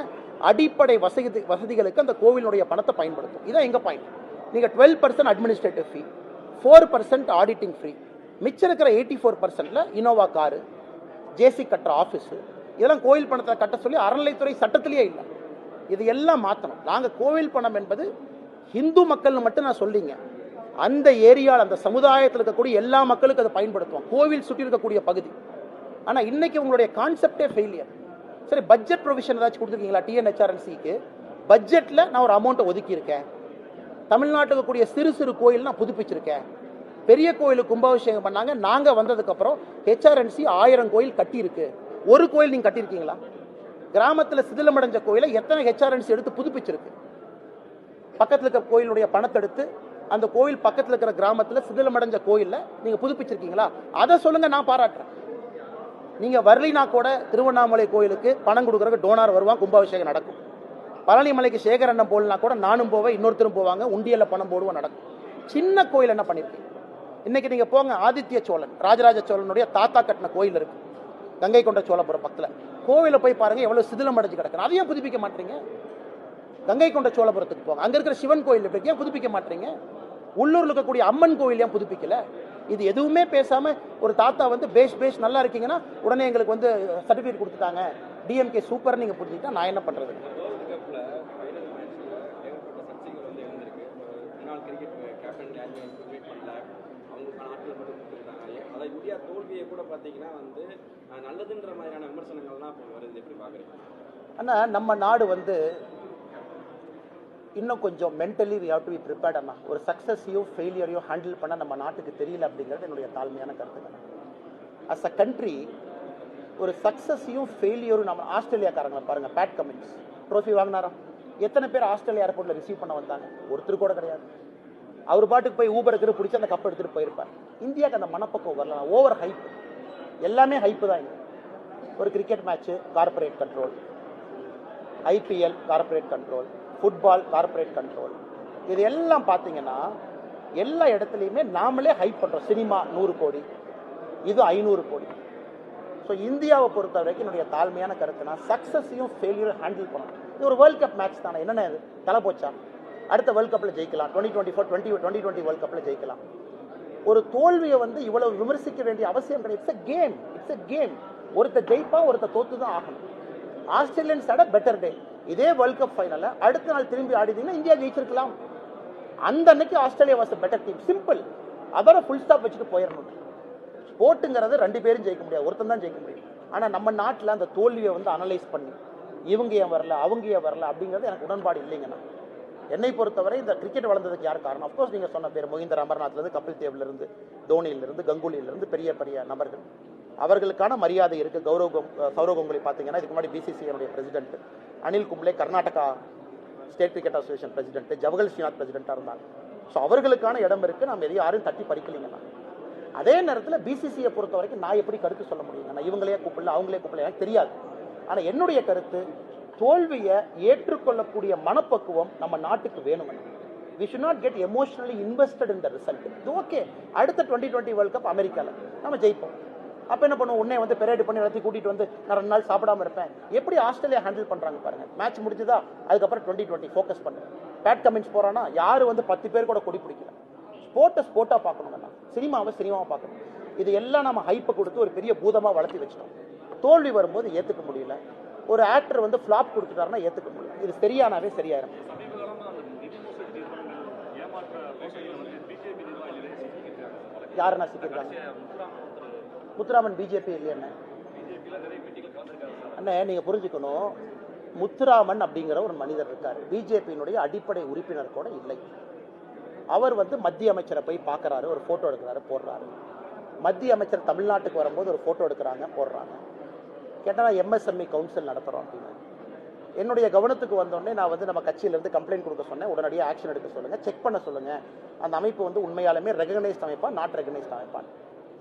அடிப்படை வசதிகளுக்கு அந்த கோவிலுடைய பணத்தை பயன்படுத்தும். இதான் எங்க பாயிண்ட். நீங்க 12% அட்மினிஸ்ட்ரேட்டிவ் ஃபீ, 4% ஆடிட்டிங் ஃப்ரீ, மிச்சம் இருக்கிற 84%ல இனோவா காரு, ஜேசி கட்டுற ஆஃபீஸு, இதெல்லாம் கோவில் பணத்தை கட்ட சொல்லி அறநிலைத்துறை சட்டத்திலேயே இல்லை. இது எல்லாம் மாற்றணும். நாங்கள் கோவில் பணம் என்பது ஹிந்து மக்கள் மட்டும் நான் சொல்லிங்க, அந்த ஏரியாவில் அந்த சமுதாயத்தில் இருக்கக்கூடிய எல்லா மக்களுக்கும் அதை பயன்படுத்துவோம், கோவில் சுற்றி இருக்கக்கூடிய பகுதி. ஆனால் இன்னைக்கு உங்களுடைய கான்செப்டே ஃபெயிலியர். சரி, பட்ஜெட் ப்ரொவிஷன் ஏதாச்சும் கொடுத்துருக்கீங்களா? டிஎன்ஹெச்ஆர்என்சிக்கு பட்ஜெட்டில் நான் ஒரு அமௌண்ட்டை ஒதுக்கியிருக்கேன். தமிழ்நாட்டில் இருக்கக்கூடிய சிறு சிறு கோயில் நான் புதுப்பிச்சிருக்கேன். பெரிய கோயிலுக்கு கும்பாபிஷேகம் பண்ணாங்க. நாங்கள் வந்ததுக்கப்புறம் ஹெச்ஆர்என்சி 1000 கோயில் கட்டியிருக்கு. ஒரு கோயில் நீங்கள் கட்டியிருக்கீங்களா? கிராமத்தில் சிதிலமடைஞ்ச கோயிலை எத்தனை ஹெச்ஆர்என்சி எடுத்து புதுப்பிச்சிருக்கு? பக்கத்தில் இருக்கிற கோயிலுடைய பணத்தை எடுத்து அந்த கோயில் பக்கத்தில் இருக்கிற கிராமத்தில் சிதிலமடைஞ்ச கோயிலில் நீங்கள் புதுப்பிச்சிருக்கீங்களா? அதை சொல்லுங்க, நான் பாராட்டுறேன். நீங்கள் வரலினா கூட திருவண்ணாமலை கோயிலுக்கு பணம் கொடுக்குறதுக்கு டோனார் வருவான், கும்பாபிஷேகம் நடக்கும். பழனிமலைக்கு சேகர் அண்ணன் போடலனா கூட நானும் போவேன், இன்னொருத்தரும் போவாங்க, உண்டியல்ல பணம் போடுவோம், நடக்கும். சின்ன கோயில் என்ன பண்ணிருக்கீங்க? இன்னைக்கு நீங்க போங்க, ஆதித்ய சோழன் ராஜராஜ சோழனுடைய தாத்தா கட்டின கோயில் இருக்கு கங்கை கொண்ட சோழபுரம் பக்கத்தில். கோவில போய் பாருங்க எவ்வளவு சிதிலம் அடைஞ்சு கிடக்கு. அதையும் புதுப்பிக்க மாட்டீங்க. கங்கை கொண்ட சோழபுரத்துக்கு போங்க, அங்க இருக்கிற சிவன் கோயில் ஏன் புதுப்பிக்க மாட்டீங்க? உள்ளூர்ல இருக்கக்கூடிய அம்மன் கோயில் ஏன் புதுப்பிக்கல? இது எதுவுமே பேசாம ஒரு தாத்தா வந்து பேஷ் நல்லா இருக்கீங்கன்னா உடனே எங்களுக்கு வந்து சர்டிபிகேட் கொடுத்துட்டாங்க, டிஎம்கே சூப்பர் நீங்க புரிஞ்சுக்கிட்டா நான் என்ன பண்றது? இந்தியா தோல்வியை கூட பார்த்தீங்கன்னா வந்து நல்லதுன்ற மாதிரியான விமர்சனங்கள்லாம் இப்போ வருது. எப்படி பார்க்குறீங்க? ஆனால் நம்ம நாடு வந்து இன்னும் கொஞ்சம் mentally we have to be prepared. அண்ணா, ஒரு சக்ஸஸையோ ஃபெயிலியரையோ ஹேண்டில் பண்ண நம்ம நாட்டுக்கு தெரியல அப்படிங்கிறது என்னுடைய தாழ்மையான கருத்துக்கள். அஸ் அ கண்ட்ரி ஒரு சக்ஸஸையும் ஃபெயிலியரும் நம்ம ஆஸ்திரேலியாக்காரங்களை பாருங்க, பேட் கமின்ஸ் ட்ரோஃபி வாங்கினாராம். எத்தனை பேர் ஆஸ்திரேலியா ஏர்போர்ட்டில் ரிசீவ் பண்ண வந்தாங்க? ஒருத்தர் கூட கிடையாது. அவர் பாட்டுக்கு போய் ஊபருக்கு பிடிச்சி அந்த கப் எடுத்துட்டு போயிருப்பார். இந்தியாவுக்கு அந்த மனப்பக்கம் வரலாம். ஓவர் ஹைப், எல்லாமே ஹைப்பு தான். ஒரு cricket match corporate control, IPL corporate control, football corporate control. இது எல்லாம் பார்த்தீங்கன்னா எல்லா இடத்துலையுமே நாமளே ஹைப் பண்ணுறோம். சினிமா 100 கோடி, இது 500 கோடி. ஸோ இந்தியாவை பொறுத்த வரைக்கும் என்னுடைய தாழ்மையான கருத்துனா சக்ஸஸையும் ஃபெயிலியரும் ஹேண்டில் பண்ணணும். இது ஒரு வேர்ல்ட் கப் மேட்ச் தானே, என்னென்ன இது தலை போச்சா? அடுத்த வேர்ல்ட் கப்பில் ஜெயிக்கலாம், 2024 2020 வேர்ல்ட் கப்பில் ஜெயிக்கலாம். ஒரு தோல்வியை வந்து இவ்வளவு விமர்சிக்க வேண்டிய அவசியம் கிடையாது. It's a game. ஒருத்தர் ஜெயிப்பா, ஒருத்தர் தோத்து தான் ஆகணும். ஆஸ்திரேலியன்ஸ் ஆட பெட்டர் டே. இதே வேர்ல்ட் கப் ஃபைனல்ல அடுத்த நாள் திரும்பி ஆடிட்டீங்கன்னா இந்தியா ஜெயிச்சிருக்கலாம். அந்த அன்னைக்கு Australia was better team. Simple. அதோட ஃபுல் ஸ்டாப் வச்சுட்டு போயிடணும். ஸ்போர்ட்டுங்கிறது 2 பேரும் ஜெயிக்க முடியாது, ஒருத்தன் தான் ஜெயிக்க முடியும். ஆனால் நம்ம நாட்டில் அந்த தோல்வியை வந்து அனலைஸ் பண்ணி இவங்க ஏன் வரல, அவங்க ஏன் வரல அப்படிங்கிறது எனக்கு உடன்பாடு இல்லைங்கண்ணா. என்னை பொறுத்தவரை இந்த கிரிக்கெட் வளர்ந்ததுக்கு யார் காரணம்? அப்கோர்ஸ் நீங்கள் சொன்ன பேர் மொஹிந்தர் அமர்நாத்லேருந்து, கபில் தேவ்லேருந்து, தோனியிலிருந்து, கங்குலியிலிருந்து பெரிய பெரிய நபர்கள். அவர்களுக்கான மரியாதை இருக்குது. சௌரவ் கங்குலி பார்த்தீங்கன்னா இதுக்கு முன்னாடி பிசிசிஐனுடைய president, Anil Kumble Karnataka state cricket association president, Jawahar Srinath பிரசிடென்ட்டாக இருந்தாங்க. ஸோ அவர்களுக்கான இடம் இருக்குது. நம்ம எதையும் யாரும் தட்டி பறிக்கலைங்கண்ணா. அதே நேரத்தில் பிசிசிஐ பொறுத்த வரைக்கும் நான் எப்படி கருத்து சொல்ல முடியுங்கண்ணா? இவங்களே கூப்பிடல, அவங்களே கூப்பிடல, எனக்கு தெரியாது. ஆனால் என்னுடைய கருத்து, தோல்வியை ஏற்றுக்கொள்ளக்கூடிய மனப்பக்குவம் நம்ம நாட்டுக்கு வேணும். We should not get emotionally invested in the result. Okay, அடுத்த 2020 வேர்ல்ட் கப் அமெரிக்காவில் நம்ம ஜெயிப்போம். அப்போ என்ன பண்ணுவோம்? உடனே வந்து பெரேடு பண்ணி எல்லாத்தையும் கூட்டிகிட்டு வந்து நான் 2 நாள் சாப்பிடாம இருப்பேன். எப்படி ஆஸ்திரேலியா ஹேண்டில் பண்ணுறாங்க பாருங்க. மேட்ச் முடிஞ்சுதா, அதுக்கப்புறம் 2020 ஃபோக்கஸ் பண்ணுறேன். பேட் கமின்ஸ் போகிறான்னா யார் வந்து 10 பேர் கூட கொடி பிடிக்கல. ஸ்போர்ட்டாக பார்க்கணுங்கண்ணா, சினிமாவை பார்க்கணும். இது எல்லாம் நம்ம ஹைப்பை கொடுத்து ஒரு பெரிய பூதமாக வளர்த்தி வச்சிட்டோம். தோல்வி வரும்போது ஏற்றுக்க முடியல. ஒரு ஆக்டர் வந்து ஃப்ளாப் கொடுத்துட்டாருன்னா ஏற்றுக்க முடியல. இது சரியானாவே சரியாயிரும். யாருன்னா சிக்கிருக்காங்க? முத்துராமன் பிஜேபி இல்லையா? அண்ணே, நீங்க புரிஞ்சுக்கணும், முத்துராமன் அப்படிங்கிற ஒரு மனிதர் இருக்காரு, பிஜேபியினுடைய அடிப்படை உறுப்பினர் கூட இல்லை. அவர் வந்து மத்திய அமைச்சரை போய் பார்க்கறாரு, ஒரு போட்டோ எடுக்கிறாரு, போடுறாரு. மத்திய அமைச்சர் தமிழ்நாட்டுக்கு வரும்போது ஒரு போட்டோ எடுக்கிறாங்க, போடுறாங்க. கேட்டால் எம்எஸ்எம்இ கவுன்சில் நடத்துகிறோம் அப்படின்னு. என்னுடைய கவனத்துக்கு வந்தோடனே நான் வந்து நம்ம கட்சியிலேருந்து கம்ப்ளைண்ட் கொடுக்க சொன்னேன். உடனடியாக ஆக்ஷன் எடுக்க சொல்லுங்கள், செக் பண்ண சொல்லுங்கள். அந்த அமைப்பு வந்து உண்மையாலுமே ரெகனைஸ்ட் அமைப்பா, நாட் ரெகனைஸ்ட் அமைப்பான்.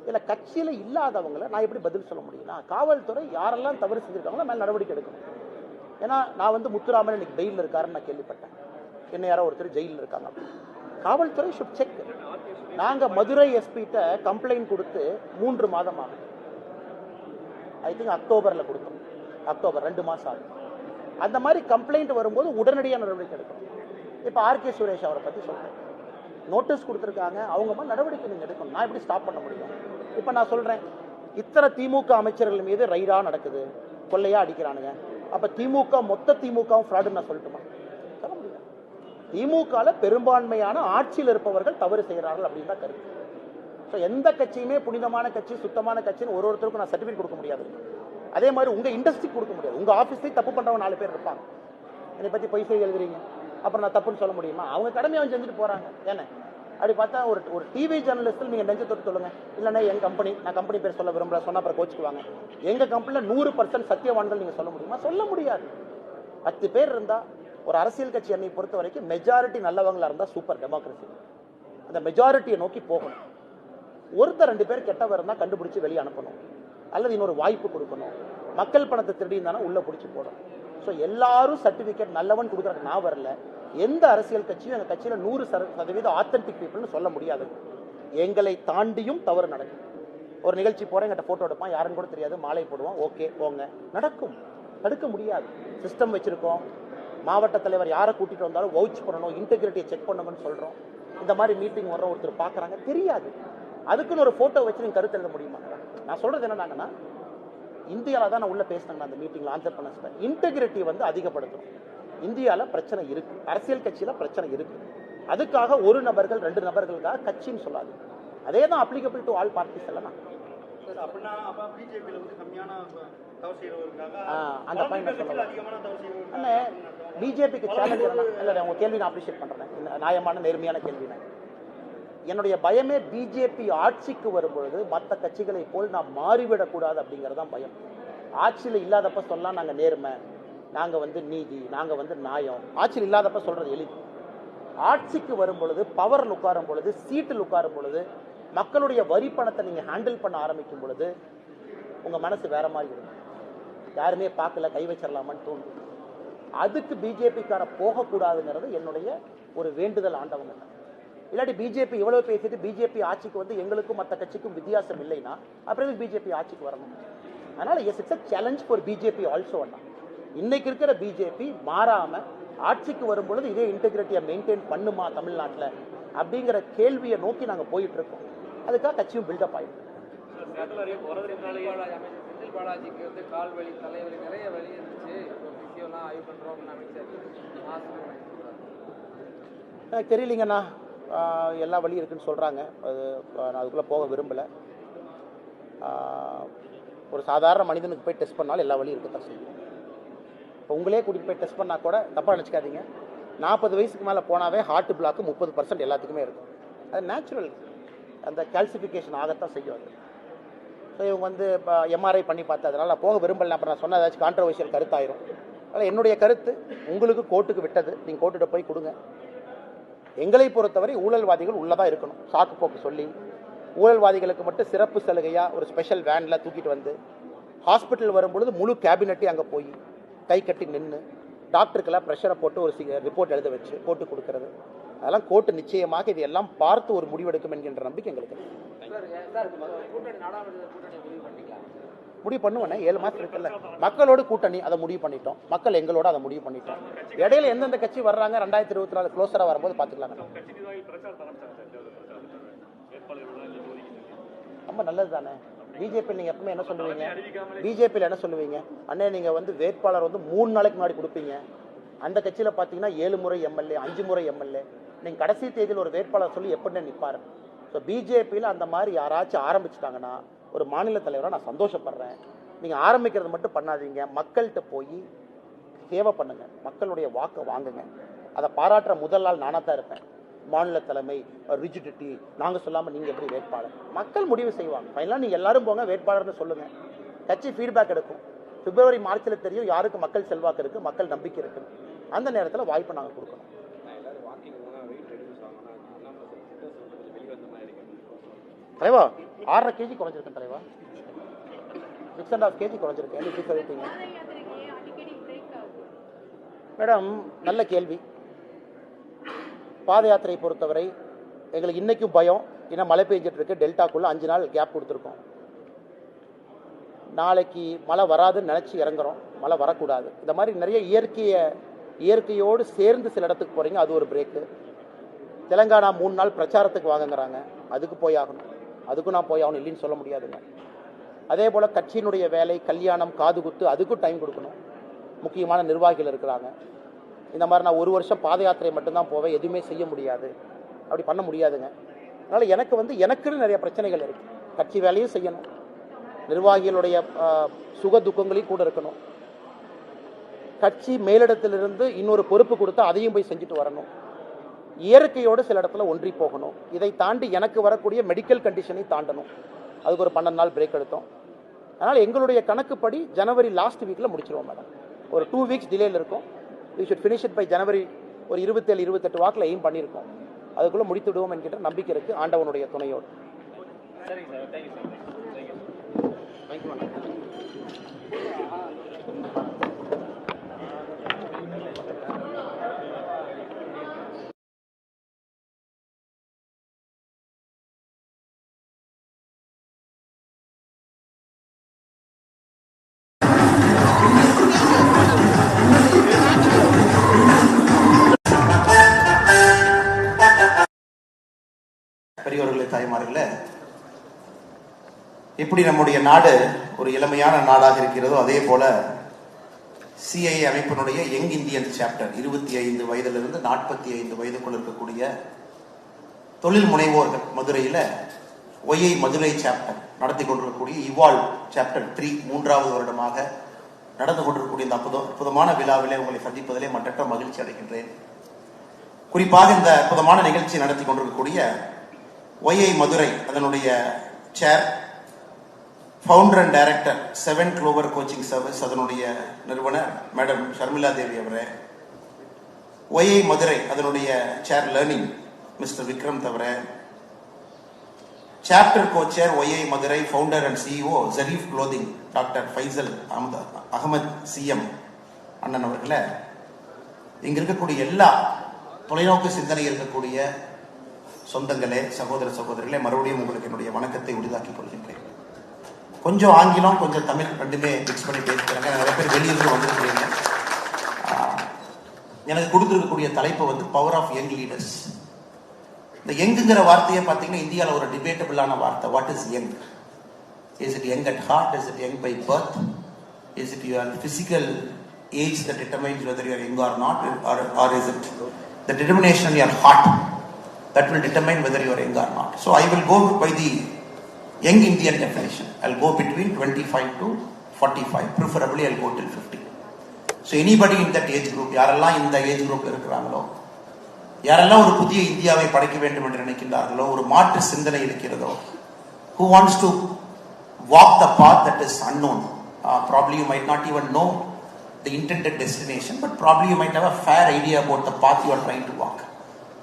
இல்லை கட்சியில் இல்லாதவங்களை நான் எப்படி பதில் சொல்ல முடியும்னா, காவல்துறை யாரெல்லாம் தவறு செஞ்சுருக்காங்களோ மேலே நடவடிக்கை எடுக்கணும். ஏன்னா நான் வந்து முத்துராமன் இன்னைக்கு ஜெயிலில் இருக்காருன்னு நான் கேள்விப்பட்டேன். என்ன யாரோ ஒருத்தர் ஜெயிலில் இருக்காங்க. காவல்துறை ஷுட் செக். நாங்கள் மதுரை எஸ்பிட்ட கம்ப்ளைண்ட் கொடுத்து 3 மாதம் ஆகும். ஐ திங்க் அக்டோபரில் கொடுத்தோம். அக்டோபர் 2 மாதம் ஆகும். அந்த மாதிரி கம்ப்ளைண்ட் வரும்போது உடனடியாக நடவடிக்கை எடுக்கணும். இப்போ ஆர்கே சுரேஷ் அவரை பற்றி சொல்கிறேன், நோட்டீஸ் கொடுத்துருக்காங்க, அவங்க மாதிரி நடவடிக்கை நீங்கள் எடுக்கணும். நான் எப்படி ஸ்டாப் பண்ண முடியும்? இப்போ நான் சொல்கிறேன், இத்தனை திமுக அமைச்சர்கள் மீது ரைடாக நடக்குது, கொள்ளையாக அடிக்கிறானுங்க. அப்போ திமுக மொத்த திமுகவும் ஃப்ராடுன்னு நான் சொல்லட்டுமா? சொல்ல முடியாது. திமுகவில் பெரும்பான்மையான ஆட்சியில் இருப்பவர்கள் தவறு செய்கிறார்கள் அப்படின்னு தான் கருத்து. ஸோ எந்த கட்சியுமே புனிதமான கட்சி, சுத்தமான கட்சின்னு ஒருத்தருக்கும் நான் சர்டிஃபிகேட் கொடுக்க முடியாது. அதே மாதிரி உங்கள் இண்டஸ்ட்ரிக்கு கொடுக்க முடியாது. உங்கள் ஆஃபீஸ்லேயும் தப்பு பண்ணுறவங்க 4 பேர் இருப்பாங்க. என்னை பற்றி பொய் செய்தி எழுதுறீங்க, அப்புறம் நான் தப்புன்னு சொல்ல முடியுமா? அவங்க கடமையை அவங்க செஞ்சுட்டு போகிறாங்க. ஏன்னா அப்படி பார்த்தா ஒரு டிவி ஜேர்னலிஸ்ட்டில் நீங்கள் நெஞ்சு தொட்டு சொல்லுங்கள், இல்லைன்னா எங்கள் கம்பெனி, நான் கம்பெனி பேர் சொல்ல விரும்பல, சொன்னால் அப்புறம் கோச்சுக்குவாங்க. எங்கள் கம்பெனியில் 100% சத்தியவான்கள் நீங்கள் சொல்ல முடியுமா? சொல்ல முடியாது. 10 பேர் இருந்தால் ஒரு அரசியல் கட்சி என்னை பொறுத்த வரைக்கும் மெஜாரிட்டி நல்லவங்களாக இருந்தால் சூப்பர் டெமோக்ரஸி. அந்த மெஜாரிட்டியை நோக்கி போகணும். ஒருத்தர் 2 பேர் கெட்டவர் இருந்தால் கண்டுபிடிச்சி வெளியே அனுப்பணும், அல்லது இன்னொரு வாய்ப்பு கொடுக்கணும். மக்கள் பணத்தை திருடி இருந்தாலும் உள்ளே பிடிச்சி போடணும். ஸோ எல்லாரும் சர்டிஃபிகேட் நல்லவன் கொடுக்குறதுக்கு நான் வரல. எந்த அரசியல் கட்சியும் எங்கள் கட்சியில் 100% ஆத்தென்டிக் பீப்புள்னு சொல்ல முடியாது. எங்களை தாண்டியும் தவறு நடக்கும். ஒரு நிகழ்ச்சி போகிறேன், எங்கிட்ட ஃபோட்டோ எடுப்பான், யாருன்னு கூட தெரியாது, மாலை போடுவான், ஓகே போங்க, நடக்கும். தடுக்க முடியாது. சிஸ்டம் வச்சுருக்கோம். மாவட்ட தலைவர் யாரை கூட்டிகிட்டு வந்தாலும் வவுச் பண்ணணும், இன்டெகிரிட்டியை செக் பண்ணணும்னு சொல்கிறோம். இந்த மாதிரி மீட்டிங் வர்ற ஒருத்தர் பார்க்குறாங்க, தெரியாது. அதுக்குன்னு ஒரு ஃபோட்டோ வச்சு நீங்கள் கருத்து எழுத முடியுமா? நான் சொல்கிறது என்னன்னாங்கன்னா, இந்தியாவில் தான் நான் உள்ள பேசினேன் அந்த மீட்டிங்கில் ஆன்சர் பண்ண சொல்ல, இன்டெகிரிட்டி வந்து அதிகப்படுத்தணும். இந்தியாவில் பிரச்சனை இருக்கு, அரசியல் கட்சியில் பிரச்சனை இருக்கு. அதுக்காக ஒரு நபர்கள் 2 நபர்களுக்காக கட்சின்னு சொல்லாது. அதே தான் அப்ளிகபிள் டு ஆல் பார்ட்டிஸ் எல்லாம். அந்த பாயிண்ட் சொல்லலாம். பிஜேபிக்கு சேலஞ்ச் இல்லை, உங்க கேள்வி நான் அப்ரிஷியேட் பண்றேன். நியாயமான நேர்மையான கேள்வி. என்னுடைய பயமே பிஜேபி ஆட்சிக்கு வரும்பொழுது மற்ற கட்சிகளை போல் நாம் மாறிவிடக்கூடாது அப்படிங்கறதான் பயம். ஆட்சியில் இல்லாதப்ப சொல்லலாம் நாங்கள் நேர்மை, நாங்கள் வந்து நீதி, நாங்கள் வந்து நியாயம். ஆட்சியில் இல்லாதப்ப சொல்றது எளிது. ஆட்சிக்கு வரும் பொழுது, பவரில் உட்காரும் பொழுது, சீட்டில் உட்காரும் பொழுது, மக்களுடைய வரி பணத்தை நீங்கள் ஹேண்டில் பண்ண ஆரம்பிக்கும் பொழுது உங்கள் மனசு வேற மாதிரி இருக்கும். யாருமே பார்க்கல, கை வச்சிடலாமான்னு தோணும். அதுக்கு பிஜேபிக்கார போகக்கூடாதுங்கிறது என்னுடைய ஒரு வேண்டுதல் ஆண்டவங்க. இல்லாட்டி பிஜேபி இவ்வளவு பேசிட்டு பிஜேபி ஆட்சிக்கு வந்து எங்களுக்கும் மற்ற கட்சிக்கும் வித்தியாசம் இல்லைன்னா அப்புறம் பிஜேபி ஆட்சிக்கு வரணும். அதனால it's a challenge for BJP also. இன்னைக்கு இருக்கிற பிஜேபி மாறாம ஆட்சிக்கு வரும்பொழுது இதே இன்டெகிரிட்டியை மெயின்டைன் பண்ணுமா தமிழ்நாட்டில் அப்படிங்கிற கேள்வியை நோக்கி நாங்கள் போயிட்டு இருக்கோம். அதுக்காக கட்சியும் பில்டப் ஆயிடும். செந்தில் பாலாஜிக்கு வந்து கால் வலி, தலைவலி, நிறைய வலி இருந்துச்சு. பிசியோலாம் ஆய்வு பண்ணுறோம் அமைச்சர். எனக்கு தெரியலீங்கண்ணா, எல்லா வழியும் இருக்குன்னு சொல்கிறாங்க. அது நான் அதுக்குள்ளே போக விரும்பலை. ஒரு சாதாரண மனிதனுக்கு போய் டெஸ்ட் பண்ணாலும் எல்லா வழியும் இருக்க தான் செய்யும். இப்போ உங்களே கூட்டிகிட்டு போய் டெஸ்ட் பண்ணால் கூட தப்பாக நினச்சிக்காதீங்க. 40 வயசுக்கு மேலே போனாவே ஹார்ட் பிளாக்கு 30% எல்லாத்துக்குமே இருக்கும். அது நேச்சுரல். அந்த கால்சிஃபிகேஷன் ஆகத்தான் செய்யும் அது. ஸோ இவங்க வந்து இப்போ எம்ஆர்ஐ பண்ணி பார்த்து அதனால் நான் போக விரும்பலை. அப்புறம் நான் சொன்ன ஏதாச்சும் கான்ட்ரவர்ஷியல் கருத்தாயிரும். அதனால் என்னுடைய கருத்து உங்களுக்கு கோர்ட்டுக்கு விட்டது, நீங்கள் கோர்ட்டுகிட்ட போய் கொடுங்க. எங்களை பொறுத்தவரை ஊழல்வாதிகள் உள்ளதா இருக்கணும். சாக்கு போக்கு சொல்லி ஊழல்வாதிகளுக்கு மட்டும் சிறப்பு சலுகையா ஒரு ஸ்பெஷல் வேன்ல தூக்கிட்டு வந்து ஹாஸ்பிட்டல் வரும்பொழுது முழு கேபினெட்டே அங்கே போய் கை கட்டி நின்று டாக்டருக்கெல்லாம் ப்ரெஷரை போட்டு ஒரு ரிப்போர்ட் எழுத வச்சு போட்டு கொடுக்கறது, அதெல்லாம் கோர்ட்டு நிச்சயமாக இது எல்லாம் பார்த்து ஒரு முடிவெடுக்கும் என்கின்ற நம்பிக்கை எங்களுக்கு. முடிவு பண்ணுவேன். 7 மாதம் இருக்குல்ல, மக்களோட கூட்டணி அதை முடிவு பண்ணிட்டோம், மக்கள் எங்களோட அதை முடிவு பண்ணிட்டோம். இடையில எந்தெந்த கட்சி வர்றாங்க 2024 க்ளோஸரா வரும்போது பார்த்துக்கலாம். ரொம்ப நல்லது தானே. பிஜேபி நீங்கள் எப்பவுமே என்ன சொல்லுவீங்க, பிஜேபியில் என்ன சொல்லுவீங்க, அண்ணே நீங்கள் வந்து வேட்பாளர் வந்து 3 நாளைக்கு முன்னாடி கொடுப்பீங்க. அந்த கட்சியில் பார்த்தீங்கன்னா 7 முறை எம்எல்ஏ, 5 முறை எம்எல்ஏ. நீங்கள் கடைசி தேதியில் ஒரு வேட்பாளர் சொல்லி எப்படி நிற்பாரு. ஸோ பிஜேபியில் அந்த மாதிரி யாராச்சும் ஆரம்பிச்சிட்டாங்கன்னா ஒரு மாநில தலைவராக நான் சந்தோஷப்படுறேன். நீங்கள் ஆரம்பிக்கிறது மட்டும் பண்ணாதீங்க, மக்கள்கிட்ட போய் சேவை பண்ணுங்க, மக்களுடைய வாக்கை வாங்குங்க. அதை பாராட்டுற முதல் நாள் நானாக தான் இருப்பேன். மாநில தலைமை ரிஜிடிட்டி நாங்கள் சொல்லாமல் நீங்கள் எப்படி வேட்பாளர், மக்கள் முடிவு செய்வாங்க. ஃபைனலாக நீங்கள் எல்லாரும் போங்க வேட்பாளர்னு சொல்லுங்கள். கட்சி ஃபீட்பேக் எடுக்கும். பிப்ரவரி மார்ச்சில் தெரியும் யாருக்கு மக்கள் செல்வாக்கு இருக்குது, மக்கள் நம்பிக்கை இருக்குது. அந்த நேரத்தில் வாய்ப்பு நாங்கள் கொடுக்கணும். தலைவா 6.5 kg குறைஞ்சிருக்கேன் தலைவா, 6.5 kg குறைஞ்சிருக்கேன். எப்படி சொல்லிட்டீங்க மேடம்? நல்ல கேள்வி. பாத யாத்திரை பொறுத்தவரை எங்களுக்கு இன்னைக்கும் பயம். ஏன்னா மழை பெஞ்சிட்டு இருக்கு, டெல்டாக்குள்ள 5 நாள் கேப் கொடுத்துருக்கோம். நாளைக்கு மழை வராதுன்னு நினச்சி இறங்குறோம், மழை வரக்கூடாது. இந்த மாதிரி நிறைய இயற்கையோடு சேர்ந்து சில இடத்துக்கு போகிறீங்க, அது ஒரு பிரேக்கு. தெலங்கானா 3 நாள் பிரச்சாரத்துக்கு வாங்குங்கிறாங்க, அதுக்கு போய் ஆகணும். அதுக்கும் நான் போய் ஆகணும், இல்லைன்னு சொல்ல முடியாதுங்க. அதே போல் கட்சியினுடைய வேலை, கல்யாணம், காது குத்து, அதுக்கும் டைம் கொடுக்கணும். முக்கியமான நிர்வாகிகள் இருக்கிறாங்க. இந்த மாதிரி நான் 1 வருஷம் பாத யாத்திரை மட்டும்தான் போவேன், எதுவுமே செய்ய முடியாது, அப்படி பண்ண முடியாதுங்க. அதனால் எனக்குன்னு நிறைய பிரச்சனைகள் இருக்குது. கட்சி வேலையும் செய்யணும், நிர்வாகிகளுடைய சுக துக்கங்களையும் கூட இருக்கணும். கட்சி மேலிடத்திலிருந்து இன்னொரு பொறுப்பு கொடுத்தா அதையும் போய் செஞ்சுட்டு வரணும். இயற்கையோடு சில இடத்துல ஒன்றி போகணும். இதை தாண்டி எனக்கு வரக்கூடிய மெடிக்கல் கண்டிஷனை தாண்டணும். அதுக்கு ஒரு 12 நாள் பிரேக் எடுத்தோம். அதனால் எங்களுடைய கணக்குப்படி ஜனவரி லாஸ்ட் வீக்கில் முடிச்சிருவோம் மேடம். ஒரு 2 வீக்ஸ் டிலேயில் இருக்கும். We should finish it by January ஒரு 27-28 வாக்கில் எய்ம் பண்ணியிருக்கோம். அதுக்குள்ளே முடித்து விடுவோம் என்கிற நம்பிக்கை இருக்குது, ஆண்டவனுடைய துணையோடு. சரிங்க sir, thank you sir. Thank you madam. பெரியவர்களே, தாய்மார்களே, எப்படி நம்முடைய நாடு ஒரு இளமையான நாடாக இருக்கிறதோ அதே போல சிஐஏ அமைப்பினுடைய யங் இந்தியன் சாப்டர் 25 வயதிலிருந்து 45 வயதுக்குள் இருக்கக்கூடிய தொழில் முனைவோர்கள் மதுரையில் ஒய்ஐ மதுரை சாப்டர் நடத்தி கொண்டிருக்கக்கூடிய இவால்வ் சாப்டர் 3 3வது வருடமாக நடந்து கொண்டிருக்கக்கூடிய இந்த அற்புதமான விழாவிலே உங்களை சந்திப்பதிலே மற்றற்ற மகிழ்ச்சி அடைகின்றேன். குறிப்பாக இந்த அற்புதமான நிகழ்ச்சி நடத்தி கொண்டிருக்கக்கூடிய ஒய்ஐ மதுரை அதனுடைய chair, founder and director 7 clover coaching service அதனுடைய நிறுவனர் மேடம் ஷர்மிளா தேவி அவரே, ஒய்ஐ மதுரை அதனுடைய சேர் லேர்னிங் மிஸ்டர் விக்ரம் தவிர, chapter co-chair YI Madurai founder and CEO Zarif clothing doctor Faisal Ahmed CM அண்ணன் அவர்களே, இங்க இருக்கக்கூடிய எல்லா தொலைநோக்கு சிந்தனை இருக்கக்கூடிய சொந்தங்களே, சகோதர சகோதரிகளே, மறுபடியும் உங்களுக்கு என்னுடைய வணக்கத்தை உரிதாக்கிக் கொள்கின்றேன். கொஞ்சம் ஆங்கிலம், கொஞ்சம் தமிழ் ரெண்டுமே மிக்ஸ் பண்ணி பேசுகிறாங்க. நிறைய பேர் வெளியிருந்து வந்திருக்கிறீங்க. எனக்கு கொடுத்துருக்கக்கூடிய தலைப்பு வந்து பவர் ஆஃப் யங் லீடர்ஸ். இந்த யங்குங்கிற வார்த்தையை பார்த்தீங்கன்னா இந்தியாவில் ஒரு டிபேட்டபிளான வார்த்தை. What is young? Is it young at heart? Is it young by birth? Is it your physical age that determines whether you are young or not, or is it the determination in your heart that will determine whether you are young or not? So I will go by the young Indian definition. I'll go between 25 to 45. Preferably I'll go till 50. So anybody in that age group, யாரெல்லாம் இந்த age group இருக்கிறாங்களோ, யாரெல்லாம் ஒரு புதிய இந்தியாவை படைக்க வேண்டும் என்று நினைக்கின்றார்களோ, ஒரு மாற்று சிந்தனை இருக்கிறதோ, who wants to walk the path that is unknown, probably you might not even know the intended destination, but probably you might have a fair idea about the path you are trying to walk.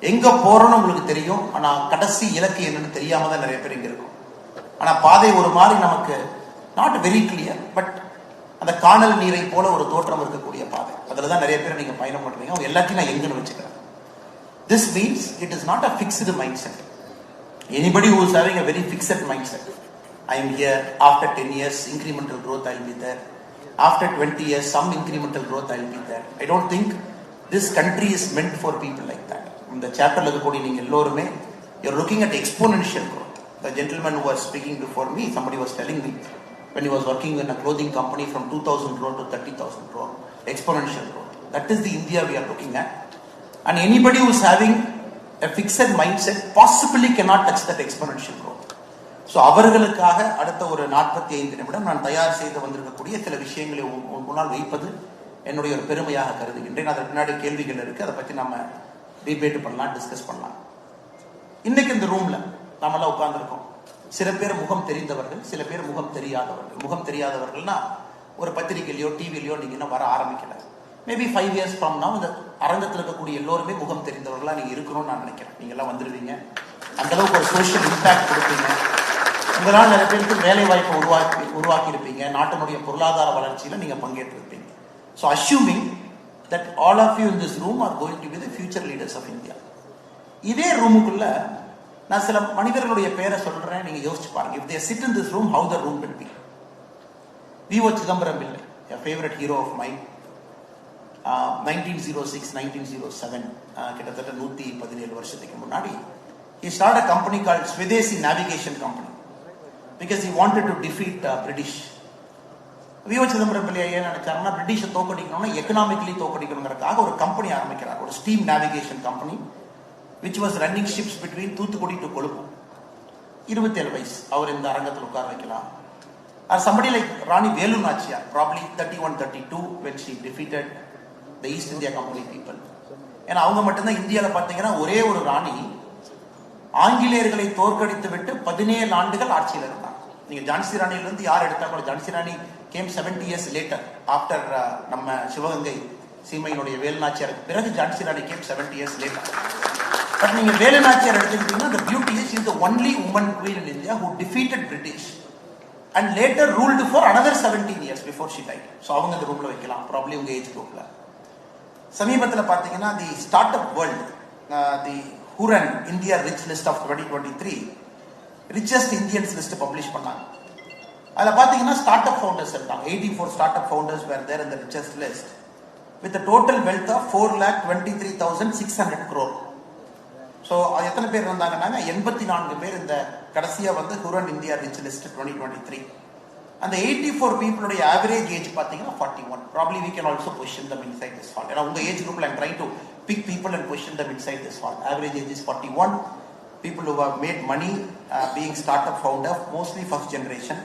எங்க போறோம்னு உங்களுக்கு தெரியும், ஆனா கடைசி இலக்கு என்னன்னு தெரியாம தான் நிறைய பேர் இங்க இருக்கும். ஆனா பாதை ஒரு மாதிரி நமக்கு நாட் வெரி கிளியர், பட் அந்த காணல் நீரை போல ஒரு தோற்றம் இருக்கக்கூடிய பாதை. அதுலதான் நிறைய பேர் நீங்க பயணம் பண்றீங்க. அவங்க எல்லாத்தையும் நான் எங்கன்னு வச்சுக்கிறேன். This means it is not a fixed mindset. Anybody who is having a very fixed mindset, I am here, after 10 years incremental growth I will be there, after 20 years some incremental growth I will be there. I don't think this country is meant for people like that. இந்த சாப்டர்ல இருக்கக்கூடிய நீங்க எல்லோருமே you're looking at exponential growth. The gentleman who was speaking before me, somebody was telling me when he was working in a clothing company from 2,000 crore to 30,000 crore, exponential growth. That is the India we are looking at. And anybody who is having a fixed mindset possibly cannot touch that exponential growth. So அவர்களுக்காக அடுத்த ஒரு 45 நிமிடம் நான் தயார் செய்து வந்திருக்கக்கூடிய சில விஷயங்களை முன்னால் வைப்பது என்னுடைய ஒரு பெருமையாக கருதுகின்றேன். அதற்கு பின்னாடி கேள்விகள் இருக்கு, அதை பற்றி நம்ம டிபேட் பண்ணலாம், டிஸ்கஸ் பண்ணலாம். இன்னைக்கு இந்த ரூம்ல நம்மளாம் உட்கார்ந்துருக்கோம். சில பேர் முகம் தெரிந்தவர்கள், சில பேர் முகம் தெரியாதவர்கள். முகம் தெரியாதவர்கள்னா ஒரு பத்திரிகையிலையோ டிவிலையோ நீங்க இன்னும் வர ஆரம்பிக்கல. மேபி 5 years from now இந்த அரங்கத்தில் இருக்கக்கூடிய எல்லோருமே முகம் தெரிந்தவர்களா நீங்க இருக்கணும்னு நான் நினைக்கிறேன். நீங்க எல்லாம் வந்துருவீங்க, அந்த அளவுக்கு ஒரு சோஷியல் இம்பாக்ட் கொடுப்பீங்க. உங்களால் நிறைய பேருக்கு வேலை வாய்ப்பை உருவாக்கி இருப்பீங்க. நாட்டினுடைய பொருளாதார வளர்ச்சியில நீங்க பங்கேற்றிருப்பீங்க. So assuming that all of you in this room are going to be the future leaders of India. இதே ரூமுக்குள்ள நான் சில மனிதர்களுடைய பேரை சொல்றேன், நீங்க யோசிச்சு பாருங்க. If they sit in this room, how the room will be. V.O. Chidambaram Pillai, a favorite hero of mine. 1906, 1907, கிட்டத்தட்ட 117 வருஷத்துக்கு முன்னாடி he started a company called Swadeshi Navigation Company because he wanted to defeat British. V.O. Chidambaram Pillai என்ன நினைச்சாருன்னா பிரிட்டிஷை தோக்கடிக்கணும்னா economically தோக்கடிக்கணுங்கிறதுக்காக ஒரு company ஆரம்பிக்கிறார், ஒரு steam navigation company which was running ships between Thoothukudi to Colombo. 27 வயசு அவர் இந்த அரங்கத்தில் உட்கார வைக்கலாம். Somebody like Rani Velu Nachiyar, probably 31-32 when she defeated the East India Company people. ஏன்னா அவங்க மட்டும்தான் இந்தியாவில் பார்த்தீங்கன்னா ஒரே ஒரு ராணி ஆங்கிலேயர்களை தோற்கடித்து விட்டு 17 ஆண்டுகள் ஆட்சியில் இருந்தாங்க. நீங்க ஜான்சி ராணியிலிருந்து யார் எடுத்தா கூட Jhansi Rani game 70 years later after நம்ம சிவகங்கை சீமையினுடைய வேலுநாச்சியாருக்கு பிறகு Jhansi Rani game 70 years later. But நீங்க வேலுநாச்சியார் எடுத்துக்கிட்டீங்கன்னா the beauty is she is the only woman queen in India who defeated British and later ruled for another 17 years before she died. So அவங்க இந்த ரூம்ல வைக்கலாம், probably உங்க age குரூப்ல. சமீபத்தில் பார்த்தீங்கன்னா the startup world, the Hurun India rich list of 2023 richest Indians list publish பண்ணாங்க. அதில் பார்த்தீங்கன்னா ஸ்டார்ட் அப் ஃபவுண்டர்ஸ் இருக்காங்க. 84 startup founders were there in the richest list with total wealth of 4,23,600 crore. So அது எத்தனை பேர் இருந்தாங்கன்னா 84 பேர் இந்த கடைசியாக வந்து ஹுரன் இந்தியா ரிச் லிஸ்ட் 2023. அந்த 84 பீப்புளுடைய ஆவரேஜ் ஏஜ் பார்த்தீங்கன்னா 41. Probably we can also question them inside this hall. ஏன்னா உங்க ஏஜ் குரூப்ல I'm trying to pick people and question them inside this hall. Average age is 41. People who have made money being startup founder, mostly first generation.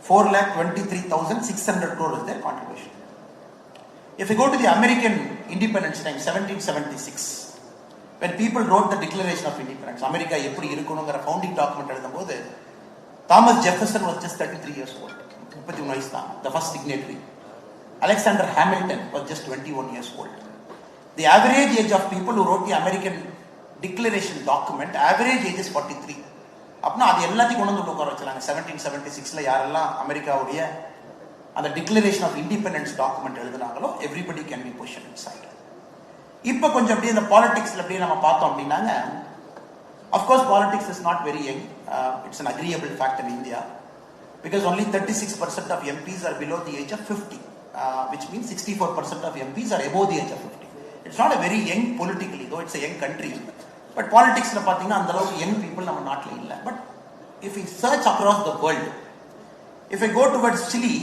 4,23,600 crore is their contribution. If you go to the American independence time 1776, when people wrote the Declaration of Independence, America எப்படி இருக்கணுங்கிற founding document எழுதும்போது Thomas Jefferson was just 33 years old. 33 வயசு தான், the first signatory. Alexander Hamilton was just 21 years old. The average age of people who wrote the American Declaration document, average age is 43. அப்படின்னா அது எல்லாத்தையும் கொண்டு வந்து உட்கார வச்சாங்க. 1776ல யாரெல்லாம் அமெரிக்காவுடைய அந்த டிக்ளரேஷன் ஆஃப் இண்டிபெண்டன்ஸ் டாக்குமெண்ட் எழுதுனாங்களோ everybody can be position inside. இப்போ கொஞ்சம் அப்படியே இந்த பாலிடிக்ஸ்ல அப்படியே நம்ம பார்த்தோம் அப்படின்னாங்க, of course politics is not very young. It's an agreeable fact in India because only 36% of MPs are below the age of 50, which means 64% of MPs are above the age of 50. It's not a very young politically, though it's a young country. But politics la pathina andha அளவுக்கு young people நம்ம நாட்டில் இல்லை. But if we search across the world, if I go towards Chile,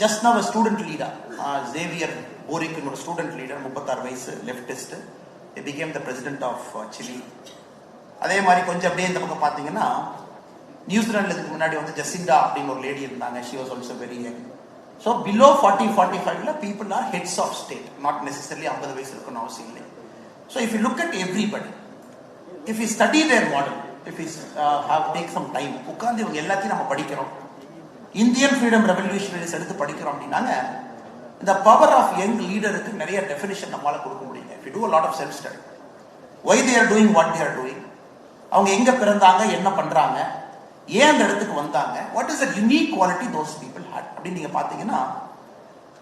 just now a student leader, Xavier Boric, a student leader, 36 வயசு leftist, he became the president of Chile. அதே மாதிரி கொஞ்சம் அப்படியே இந்த பக்கம் பார்த்தீங்கன்னா நியூசிலாண்டில் இதுக்கு முன்னாடி வந்து ஜெசிண்டா அப்படின்னு ஒரு லேடி இருந்தாங்க. She was also very young. So below 40-45ல people are heads of state, not necessarily 50 வயசு இருக்கணும் அவசியம் இல்லை. So if you look at everybody, if you study their model, if you have take some time உட்காந்து இவங்க எல்லாத்தையும் நம்ம படிக்கிறோம், இந்தியன் ஃப்ரீடம் ரெவல்யூஷனரிஸ் எடுத்து படிக்கிறோம் அப்படின்னாங்க இந்த பவர் ஆஃப் யங் லீடருக்கு நிறைய டெஃபினிஷன் நம்மளால கொடுக்க முடியுங்க. If you do a lot of self study, why they are doing what they are doing, அவங்க எங்க பிறந்தாங்க, என்ன பண்றாங்க, ஏன் அந்த இடத்துக்கு வந்தாங்க, what is the unique quality those people had அப்படி நீங்க பாத்தீங்கன்னா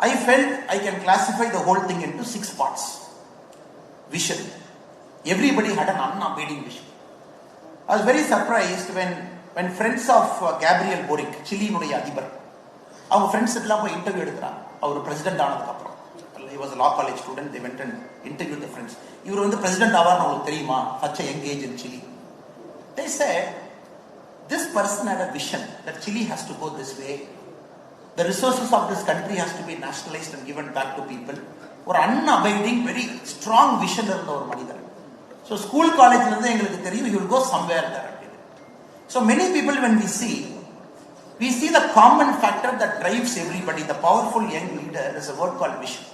I felt I can classify the whole thing into 6 parts. Vision. Everybody had an unabiding vision. I was very surprised when friends of Gabriel Boric, சிலியினுடைய அதிபர், அவங்க friends எல்லாம் போய் interview எடுக்கிறாங்க. அவர் president ஆனதுக்கு அப்புறம், he was a law college student, they went and interviewed the friends. இவர் வந்து president ஆவார்னு உங்களுக்கு தெரியுமா, such a young age in Chile. They said this person had a vision that Chile has to go this way, the resources of this country has to be nationalized and given back to people. ஒரு unabiding very strong vision இருந்த ஒரு மனிதர். So school college இருந்து எங்களுக்கு தெரியும் you will go somewhere there. So many people when we see the common factor that drives everybody, the powerful young leader, is a word called vision.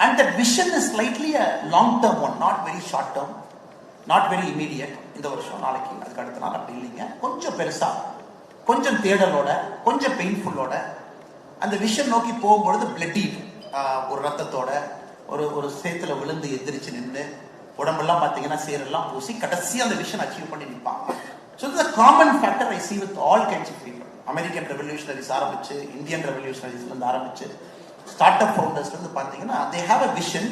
And that vision is slightly a long term one, not very short term, not very immediate. இந்த வருஷம் நாளைக்கு அதுக்கு அடுத்த நாள் அப்படி இல்லைங்க, கொஞ்சம் பெருசா, கொஞ்சம் தேடலோட, கொஞ்சம் பெயின்ஃபுல்லோட அந்த விஷன் நோக்கி போகும்பொழுது பிளட்டீட், ஒரு ரத்தத்தோட, ஒரு சேத்துல விழுந்து எந்திரிச்சு நின்று உடம்பெல்லாம் பார்த்தீங்கன்னா சேரெல்லாம் பூசி கடைசி அந்த விஷன் அச்சீவ் பண்ணி நிற்பாங்க. ஸோ இது common factor I see with all kinds of people. American revolutionaries ஆரம்பிச்சு, இந்தியன் ரெவல்யூஷனரிஸ்லேருந்து ஆரம்பிச்சு, ஸ்டார்ட் அப் ஃபவுண்டர்ஸ்லேருந்து பார்த்தீங்கன்னா they have a vision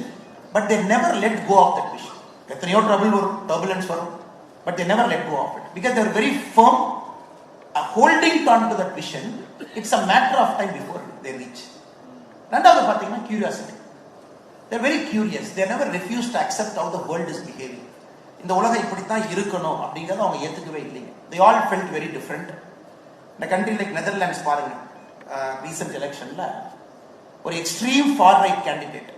but they never let go of that vision. எத்தனையோ ட்ரபிள் வரும், டர்புலன்ஸ் வரும், but they never let go of it because they are very firm, holding on to that vision, it's a matter of time before they reach. ரெண்டாவது பார்த்தீங்கன்னா curiosity. They're very curious. They never refuse to accept how the world is behaving. இந்த உலகம் இப்படித்தான் இருக்கணும் அப்படிங்கறத அவங்க ஏத்துக்கவே இல்லைங்க. They all felt very different. In a country like Netherlands பாருங்க, recent electionல ஒரு extreme far right candidate,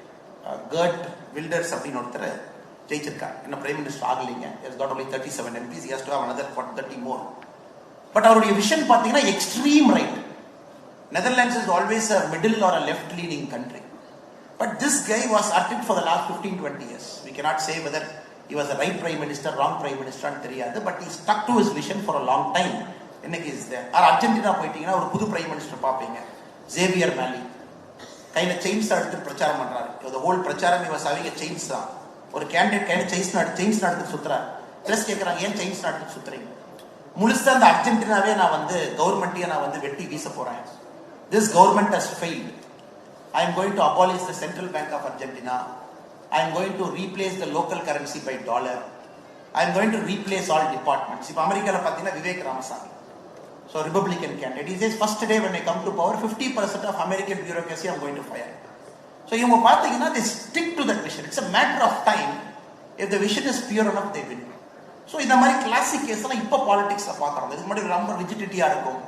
Geert Wilders அப்படின்னு ஒருத்தர் ஜெயிச்சிருக்கார். என்ன பிரைம் மினிஸ்டர் ஆகலைங்க. He has got only 37 MPs. He has to have another 30 more. But அவருடைய vision பார்த்தீங்கன்னா extreme right. Netherlands is always a middle or a left leaning country. But this guy was at it for the last 15-20 years. We cannot say whether he was the right prime minister, wrong prime minister and தெரியாது. But he stuck to his vision for a long time. இன்னைக்கு is there. Argentina போயிட்டீங்கன்னா ஒரு புது prime minister பார்ப்பீங்க, Xavier மேலி. கையில chains எடுத்து பிரச்சாரம் பண்றாரு. The whole பிரச்சாரம் he was having a chains தான். ஒரு கேண்டிடேட் கையில செயின்ஸ் எடுத்து சுத்துறாரு. பிளஸ் கேட்கறாங்க, ஏன் செயின்ஸ் எடுத்து சுத்துறீங்க? முழுசா அந்த அர்ஜென்டினாவே நான் கவர்மெண்ட்டையே நான் வெட்டி வீச போறேன். This government has failed. I am going to abolish the Central Bank of Argentina. I am going to replace the local currency by dollar. I am going to replace all departments. இப்போ அமெரிக்கால பார்த்தீங்கன்னா Vivek Ramasamy, so Republican candidate, he says first day when I come to power 50% of American bureaucracy I am going to fire. So இவங்க பார்த்தீங்கன்னா they stick to that vision. It's a matter of time. If the vision is pure enough, they win. So இந்த மாதிரி classic case எல்லாம் இப்போ பாலிடிக்ஸ்ல பார்க்கறோம். இதுக்கு முன்னாடி ரொம்ப ரிஜிடிட்டியா இருக்கும்,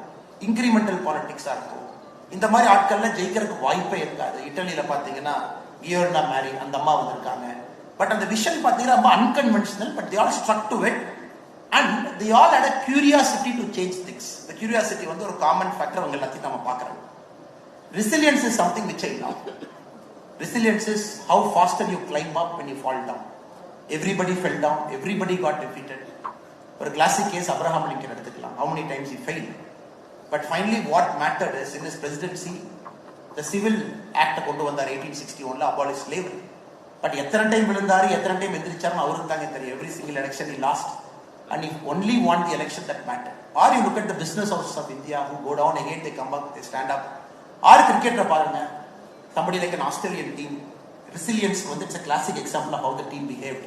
இன்கிரிமெண்டல் பாலிடிக்ஸா இருக்கும். இந்த மாதிரி ஆட்கள்லாம் ஜெயிக்கிறதுக்கு வாய்ப்பே இருக்காது. இட்டலியில பாத்தீங்கன்னா கியோர்னா மேரி அந்த அம்மா வந்திருக்காங்க. பட் அந்த விஷன் பாத்தீங்கன்னா ரொம்ப unconventional. But they all stuck to it and they all had a curiosity to change things. The curiosity ஒரு காமன் ஃபேக்டர் அவங்க எல்லாத்தையும் நம்ம பார்க்கறோம். Resilience is something which I love. Resilience is how faster you climb up when you fall down. Everybody fell down, everybody got defeated. ஒரு classic case Abraham Lincoln எடுத்துக்கலாம். How many times he failed. But finally what mattered is in his presidency the civil act கொண்டு வந்தார் 1861ல, abolish slavery. But எத்தனை time விழுந்தாரு, எத்தனை time எந்திரிச்சாருன்னு அவருக்கு தாங்க தெரியும். Every single election he lost and he only won the election that mattered. Or you look at the business houses of India who go down again, they come back, they stand up. Or cricket பாருங்க, somebody like an Australian team, resilience it's a classic example of how the team behaved.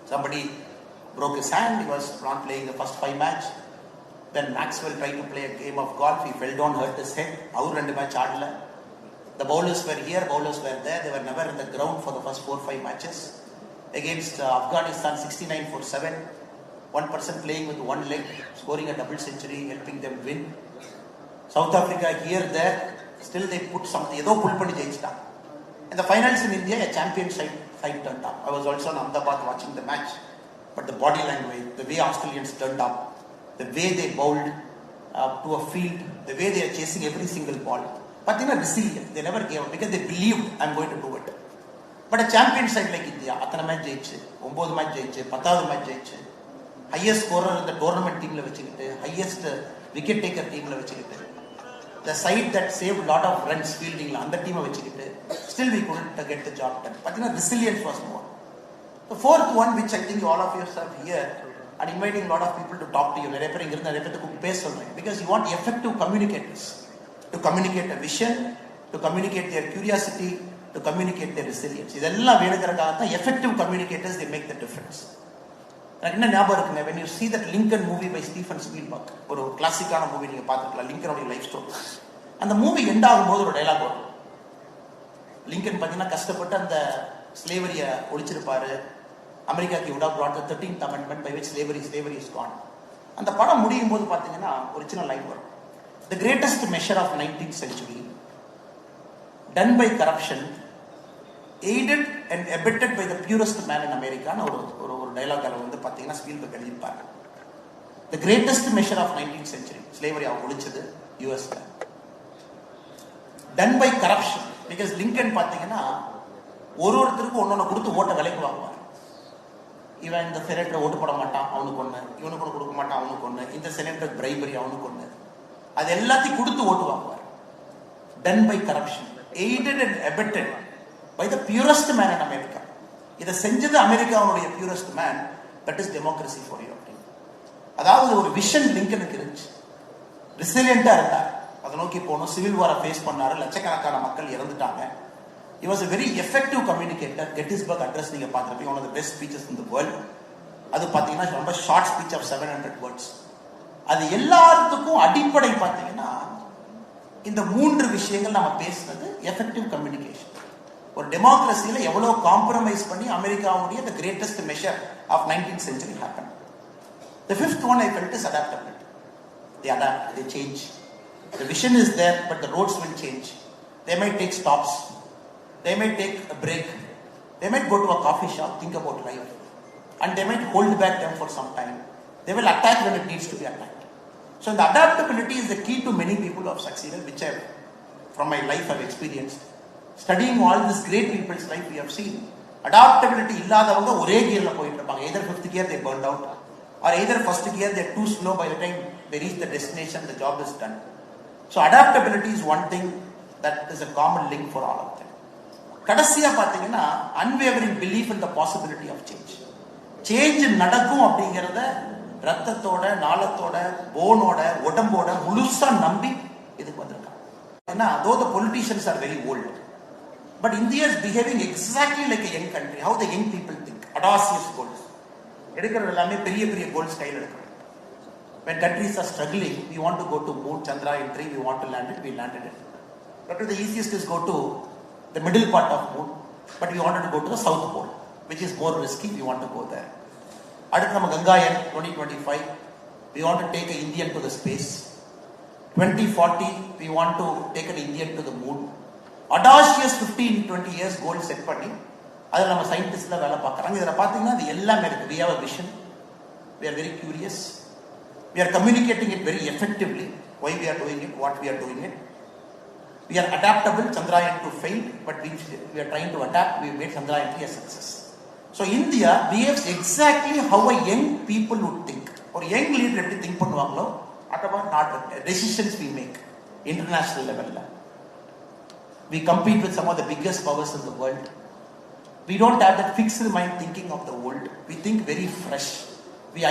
Somebody broke his hand, he was not playing the first 5 match. Then Maxwell tried to play a game of golf, he fell down, hurt his head. Our 2 match ஆடல. The bowlers were here, bowlers were there. They were never in the ground for the first 4-5 matches. Against Afghanistan 69 for 7. One person playing with one leg, scoring a double century, helping them win. South Africa here, there, still they put something, ஏதோ pull பண்ணி ஜெயிச்சிட்டாங்க. In the finals in India, a champion side turned up. I was also in Ahmedabad watching the match. But the body language, the way Australians turned up, the way they bowled to a field, the way they are chasing every single ball. But they were resilient. They never gave up because they believed I'm going to do it. But a champion side like India, அத்தனை match ஜெயிச்சு, 9 match ஜெயிச்சு, 10வது match ஜெயிச்சு, highest scorer in the tournament teamல வச்சுக்கிட்டு, highest wicket taker teamல வச்சுக்கிட்டு, the side that saved lot of runs fieldingல அந்த டீமை வச்சுக்கிட்டு, still we couldn't get the job done. But resilience was more. The fourth one which I think all of you have here and inviting a lot of people to talk to you, நிறைய பேர் இங்க இருந்து நிறைய பேருக்கு பேச சொல்றேன், because you want effective communicators to communicate a vision, to communicate their curiosity, to communicate their resilience. இதெல்லாம் வேணுங்கிறதுக்காக தான் effective communicators, they make the difference. எனக்கு என்ன ஞாபகம் இருக்குங்க, when you see that Lincoln movie by Stephen Spielberg, ஒரு கிளாசிக்கான movie நீங்க பார்த்துக்கலாம், லிங்கனுடைய life story. அந்த மூவி எண்ட் ஆகும்போது ஒரு டயலாக் வரும். லிங்கன் பார்த்தீங்கன்னா கஷ்டப்பட்டு அந்த ஸ்லேவரியை ஒழிச்சிருப்பாரு. அமெரிக்காக்கு would have brought the 13th amendment by which slavery is gone. அந்த படம் முடியும் போது பார்த்தீங்கன்னா ஒரு சின்ன லைன் வரும். The greatest measure of 19th century done by corruption, aided and abetted by the purest man in America. ஒரு டயலாக் பார்த்தீங்கன்னா ஸ்பீல்பர்க் எழுதியிருப்பாங்க. The greatest measure of 19th century, slavery அவங்க ஒழிச்சது யூஎஸ்ல, done by corruption. Because Lincoln பார்த்தீங்கன்னா ஒருத்தருக்கு ஒன்னொன்னு கொடுத்து ஓட்ட விலைக்கு வாங்குவார். இவன் இந்த செனட்டர் ஓட்டு போட மாட்டான், அவனுக்கு ஒண்ணு, இவனுக்கு கொடுக்க மாட்டான், அவனுக்கு ஒண்ணு, இந்த செனட்டர் பிரைபரி, அவனுக்கு ஒண்ணு, அது எல்லாத்தையும் கொடுத்து ஓட்டு வாங்குவார். Done by corruption, aided and abetted by the purest man in America. இதை செஞ்சது அமெரிக்காவுடைய purest man. That is democracy for you. அதாவது ஒரு விஷன் லிங்கனுக்கு இருந்துச்சு, ரிசிலியண்டா இருந்தார், அதை நோக்கி போகணும். சிவில் வாரை ஃபேஸ் பண்ணாரு, லட்சக்கணக்கான மக்கள் இறந்துட்டாங்க. He was a very effective communicator. Gettysburg Address நீங்க பார்த்திருப்பீங்க, one of the best speeches in the world. அது பார்த்தீங்கன்னா ரொம்ப ஷார்ட் ஸ்பீச் ஆஃப் 700 words. அது எல்லாத்துக்கும் அடிப்படை பார்த்தீங்கன்னா இந்த 3 விஷயங்கள் நம்ம பேசுறது எஃபெக்டிவ் கம்யூனிகேஷன். ஒரு டெமோக்ரஸியில எவ்வளவு காம்ப்ரமைஸ் பண்ணி அமெரிக்காவுடைய the greatest measure of 19th century happened. The 5th one I felt is adaptability. They adapt, they change. The vision is there, but the roads will change. They might take stops. They might take a break. They might go to a coffee shop, think about life. And they might hold back them for some time. They will attack when it needs to be attacked. So the adaptability is the key to many people who have succeeded, which I, from my life, have experienced. Studying all these great people's life, we have seen. Adaptability illadavanga ஒரே gearல போயிட்டு இருப்பாங்க. Either 5th gear they burned out, or either 1st gear they're too slow. By the time they reach the destination, the job is done. So adaptability is one thing that is a common link for all of them. கடைசியா பாத்தீங்கன்னா unwavering belief in the possibility of change. Change நடக்கும் அப்படிங்கிறத ரத்தத்தோட, நாளத்தோட, போனோட, உடம்போட முழுசா நம்பி இதுக்கு வந்திருக்காங்க. ஏன்னா though the politicians are very old, but India is behaving exactly like a young country. How the young people think. Audacious goals. எடுக்கிறது எல்லாமே பெரிய பெரிய கோல்ஸ் கையில் எடுக்கிறோம். When countries are struggling, we want to go to moon, Chandrayaan 3, we want to land it, we landed it. But the easiest is go to the middle part of moon, but we wanted to go to the south pole, which is more risky, we want to go there. அடுத்து நம்ம கங்காயன் 2025, we want to take an Indian to the space. 2040, we want to take an Indian to the moon. Audacious 15-20 years goal set பண்ணி அதில் நம்ம சயின்டிஸ்ட்ல வேலை பார்க்குறாங்க. இதில் பார்த்தீங்கன்னா அது எல்லாமே இருக்கு. We have a vision, we are very curious, we are communicating it very effectively, why we are doing it, what we are doing it. We are adaptable. Chandrayaan 2 failed, but we are trying to adapt. We made Chandrayaan 3 a success. So India behaves exactly how a young people would think. Or young leader எப்படி think பண்ணுவாங்களோ atava not decisions we make international level. We compete with some of the biggest powers in the world. We don't have that fixed mind thinking of the world. We think very fresh. We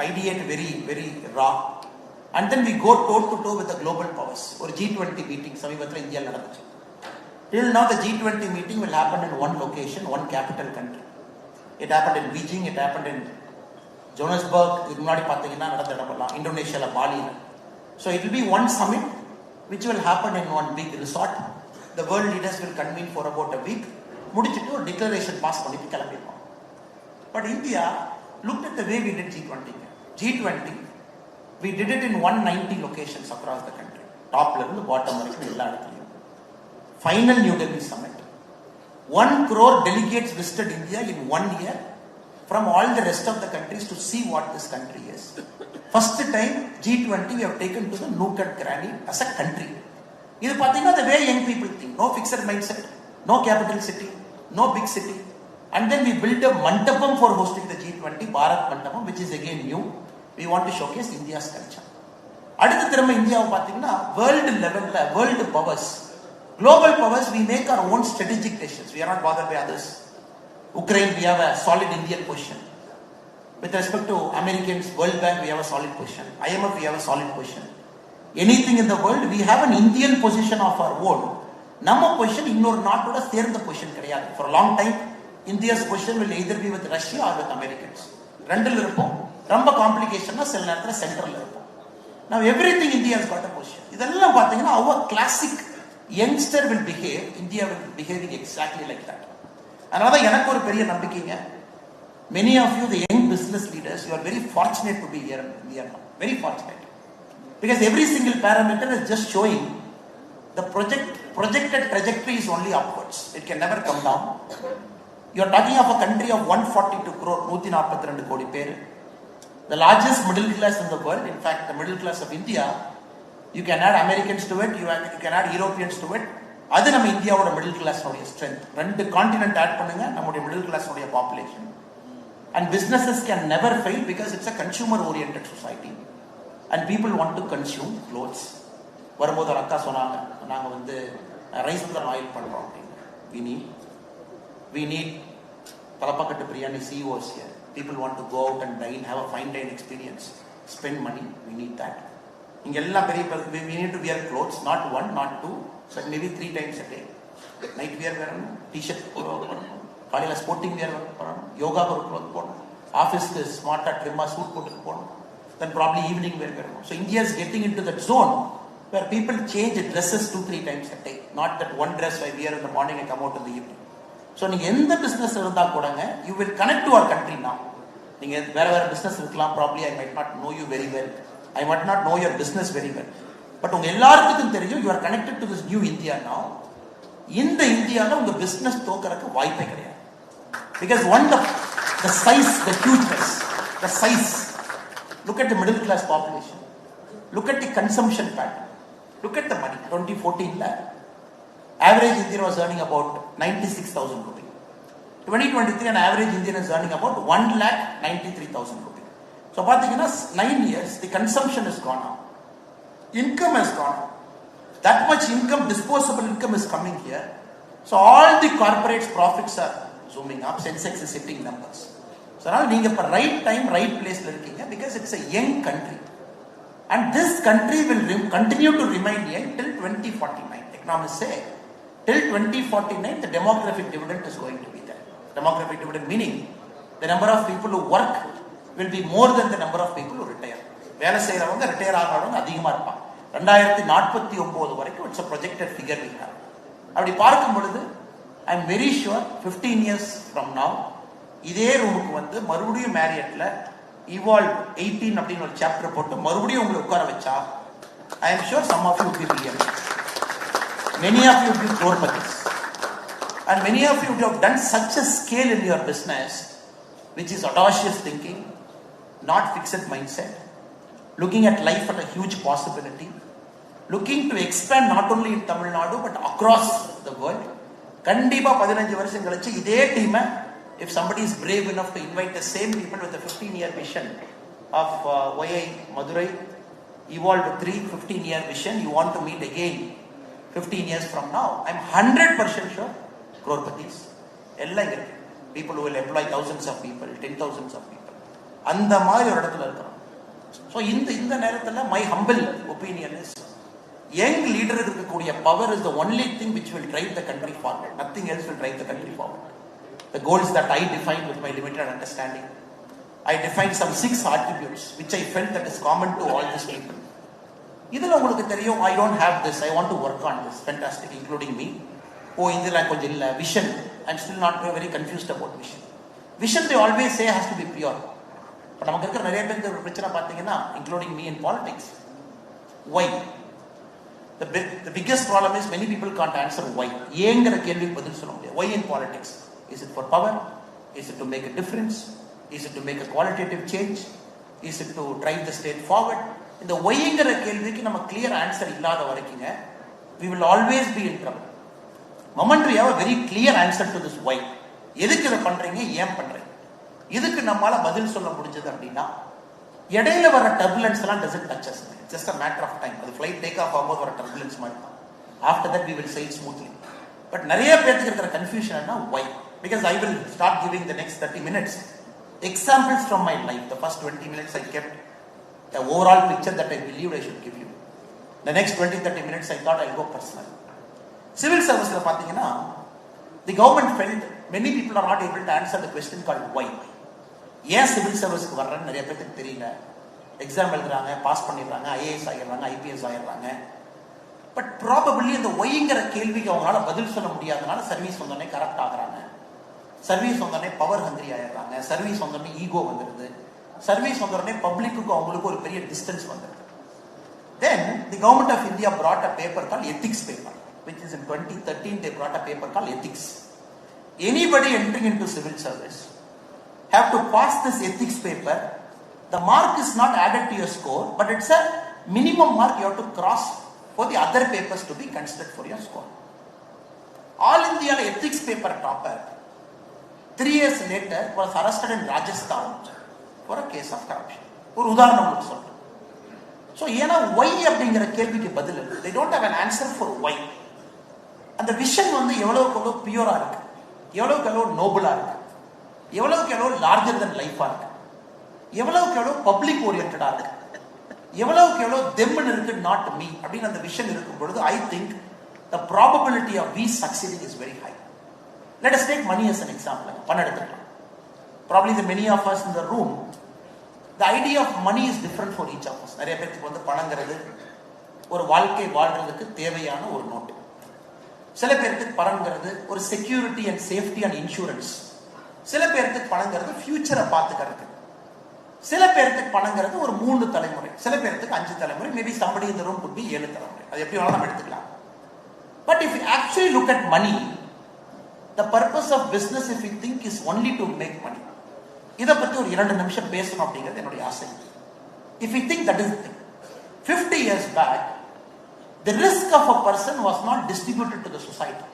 ideate very, very raw. And then we go toe to toe with the global powers. Or G20 meeting, சமீபத்தில் India நடந்துச்சு. Till now the G20 meeting will happen in one location, one capital country. It happened in Beijing, it happened in Johannesburg, இதுக்கு முன்னாடி பார்த்தீங்கன்னா நடந்த இடமெல்லாம் இந்தோனேஷியாவில் பாலியில். So it will be one summit which will happen in one big resort. The world leaders will convene for about a week. முடிச்சிட்டு ஒரு declaration pass பண்ணிட்டு கிளம்பிடுவோம். But India looked at the way we did G20. G20, we did it in 190 locations across the country. Topல இருந்து bottom வரைக்கும் எல்லா இடத்துலையும். Final New Delhi summit. 1 crore delegates visited India in 1 year from all the rest of the countries to see what this country is. First time G20 we have taken to the nook and cranny as a country. இது பார்த்தீங்கன்னா the way young people think. No fixed mindset, no capital city, no big city. And then we built a mandapam for hosting the G20, Bharat Mandapam, which is again new. We want to showcase India's culture. அடுத்து திரும்ப இந்தியாவை பார்த்தீங்கன்னா world லெவலில் world powers, global powers, we make our own strategic decisions. We are not bothered by others. Ukraine, we have a solid Indian position. With respect to Americans, World Bank, we have a solid position. IMF, we have a solid position. Anything in the world, we have an Indian position of our own. நம்ம position இன்னொரு நாட்டோட சேர்ந்த position கிடையாது. For a long time, India's position will either be with Russia or with Americans. ரெண்டில் இருப்போம். ரொம்ப காம்ப்ளிகேஷன்னா சில நேரத்தில் சென்ட்ரல் இருப்போம். Now everything India has got a position. இதெல்லாம் பார்த்தீங்கன்னா our classic youngster will behave, India will be behaving exactly like that. அதனால தான் எனக்கு ஒரு பெரிய நம்பிக்கைங்க. Many of you, the young business leaders, you are very fortunate to be here in India now. Very fortunate. Because every single parameter is just showing the projected trajectory is only upwards. It can never come down. You are talking of a country of 142 crore, 142 கோடி பேர். The largest middle class in the world. In fact, the middle class of India, you can add Americans to it, you can add Europeans to it. அது நம்ம இந்தியாவோட middle கிளாஸோடைய strength. 2 continent add பண்ணுங்க, நம்முடைய middle கிளாஸோடைய population. And businesses can never fail because it's a consumer oriented society. And people want to consume clothes. வரும்போது ஒரு அக்கா சொன்னாங்க, நாங்கள் வந்து ரைஸ் பிளான் ஆயில் பண்ணுறோம் அப்படின்னு. We need Palapakattu biryani CEOs here. People want to go out and dine, have a fine dine experience, spend money. We need that. இங்க எல்லாம் பெரிய we need to wear clothes, not 1, not 2, but maybe 3 times a day. Night wear வரணும், t-shirt போடணும், காலையில sporting வேர் வரணும், யோகாக்கு ஒரு cloth போடணும், ஆஃபீஸ்க்கு ஸ்மார்ட்டாக ட்ரிம்மாக சூட் போட்டுட்டு போகணும். then probably evening wear. So India is getting into that zone where people change dresses 2-3 times a day. Not that one dress I wear in the morning and come out in the evening. So நீங்க எந்த business இருந்தா கூடங்க, you will connect to our country now. நீங்க வேற business இருக்கலாம், probably I might not know you very well. I might not know your business very well. But உங்க எல்லாருக்கும் தெரியும், you are connected to this new India now. இந்த இந்தியால உங்க business தோக்கறதுக்கு வாய்ப்பே கிடையாது. Because one, the size, the hugeness, the size. Look at the middle class population. Look at the consumption pattern. Look at the money. 2014 average Indian was earning about 96,000 rupees. 2023 an average Indian is earning about 1,93,000 rupees. So பாத்தீங்கன்னா 9 years the consumption has gone up. Income has gone up. That much income, disposable income is coming here. So all the corporates profits are zooming up. Sensex is hitting numbers. So now நீங்க இப்ப right time right place ல இருக்கீங்க because it's a young country. And this country will continue to remain young till 2049. Economists say till 2049 the demographic dividend is going to be there. Demographic dividend meaning the number of people who work will be more than the number of people who retire. வேலை செய்யறவங்க retire ஆகிறவங்க அதிகமா இருப்பாங்க. 2049 வரைக்கும் it's a projected figure we have. அப்படி பார்க்கும் பொழுது I am very sure 15 years from now இதே ரூமுக்கு வந்து மறுபடியும் மேரியட்ல evolve 18 அப்படின ஒரு சாப்டர் போட்டு மறுபடியும் உங்களை உட்கார வச்சா I am sure some of you will be billionaires. Many of you will be crorepati's. And many of you have done such a scale in your business which is audacious thinking, not fixed mindset, looking at life at a huge possibility, looking to expand not only in Tamil Nadu but across the world. கண்டிப்பா 15 வருஷம் கழிச்சு இதே டீமை if somebody is brave enough to invite the same people with a 15-year vision of YI Madurai, evolved 15-year vision, you want to meet again 15 years from now, I'm 100% sure crorepati's எல்லாம் இருக்கு. People who will employ thousands of people, 10,000s of people, அந்த மாதிரி ஒரு இடத்துல இருக்கிறோம். So இந்த நேரத்துல my humble opinion is young leader இருக்கக்கூடிய power is the only thing which will drive the country forward. Nothing else will drive the country forward. The goals that I defined with my limited understanding, I defined some 6 attributes which I felt that is common to all these people. இதுல உங்களுக்கு தெரியும், I don't have this, I want to work on this. Fantastic, including me. இதுல கொஞ்சம் இல்ல vision. I'm still not very confused about vision. Vision they always say has to be pure. But நமக்கு இருக்கிற நிறைய பேருக்கு ஒரு பிரச்சனை பார்த்தீங்கன்னா, including me in politics. Why? The biggest problem is many people can't answer why. ஏங்கற கேள்விக்கு பதில் சொல்ல முடியாது. Why in politics? Is it for power? Is it to make a difference? Is it to make a qualitative change? Is it to drive the state forward? இந்த whyங்கற கேள்விக்கு நம்ம clear answer இல்லாத வரைக்கும் we will always be in trouble. Moment we have a very clear answer to this why. எதுக்கு இத பண்றீங்க, ஏன் பண்றீங்க, இதுக்கு நம்மால பதில் சொல்ல முடிஞ்சது அப்படின்னா இடையில வர turbulence எல்லாம் doesn't touch us. It's just a matter of time. The flight take off ஆகும்போது வர turbulence மாதிரி தான். After that we will sail smoothly. But நிறைய பேருக்கு இருக்கிற confusion என்ன, why? Because I will start giving the next 30 minutes examples from my life. The first 20 minutes I kept the overall picture that I believed I should give you. The next 20-30 minutes I thought I'll go personal. Civil service la pathina, the government felt many people are not able to answer the question called why. Yes, civil service ku varran nariya பேருக்கு தெரியல, exam எழுதுறாங்க, pass பண்ணிடுறாங்க, IAS ஆயிடுறாங்க, IPS ஆயிடுறாங்க. But probably இந்த ஒய்ங்கிற கேள்விக்கு அவங்களால பதில் சொல்ல முடியாதனால சர்வீஸ் வந்தோடனே கரப்ட் ஆகுறாங்க, சர்வீஸ் வந்தோடனே பவர் ஹங்கிரி ஆயிடுறாங்க, சர்வீஸ் வந்தோடனே ஈகோ வந்துடுது, சர்வீஸ் வந்தோடனே பப்ளிக்கு அவங்களுக்கு ஒரு பெரிய டிஸ்டன்ஸ் வந்துடுது. Then the government of India brought a paper called ethics paper, which is in 2013 they brought a paper called ethics. Anybody entering into civil service have to pass this ethics paper. The mark is not added to your score, but it's a minimum mark you have to cross for the other papers to be considered for your score. All India ethics paper topper 3 years later was arrested in Rajasthan for a case of corruption. ஒரு உதாரணம் உங்களுக்கு சொல்றேன். So ஏனா why அப்படிங்கற கேள்விக்கு பதில் இல்லை. They don't have an answer for why. அந்த விஷன் வந்து எவ்வளவுக்கு பியூரா இருக்கு, எவ்வளவுக்கு நோபலா இருக்கு, எவ்வளவுக்கு larger than life இருக்கு, எவ்வளவுக்கு பப்ளிக் ஓரியன்டடா இருக்கு, எவ்வளவுக்கு தெம்னு இருக்கு, not me அப்படின்னு அந்த விஷன் இருக்கும் பொழுது I think the probability of we succeeding is very high. Let us take money as an example. பணம் எடுத்துக்கலாம். Probably the many of us in the room the idea of money is different for each of us. நிறைய பேருக்கு வந்து பணங்கிறது ஒரு வாழ்க்கை வாழ்றதுக்கு தேவையான ஒரு நோட்டு. சில பேருக்கு பணங்கிறது ஒரு security and safety and insurance. சில பேருக்கு பணங்கிறது ஃபியூச்சரை பார்த்துக்கிறது. சில பேருக்கு பணங்கிறது ஒரு 3 தலைமுறை, சில பேருக்கு 5 தலைமுறை, maybe somebody in the room could be 7 தலைமுறை. அது எப்படி வேணாலும் நம்ம எடுத்துக்கலாம். But if you actually look at money, the purpose of business, if you think, is only to make money. இதை பற்றி ஒரு 2 நிமிஷம் பேசணும் அப்படிங்கிறது என்னுடைய ஆசை. If you think that is the thing. 50 years back, the risk of a person was not distributed to the society.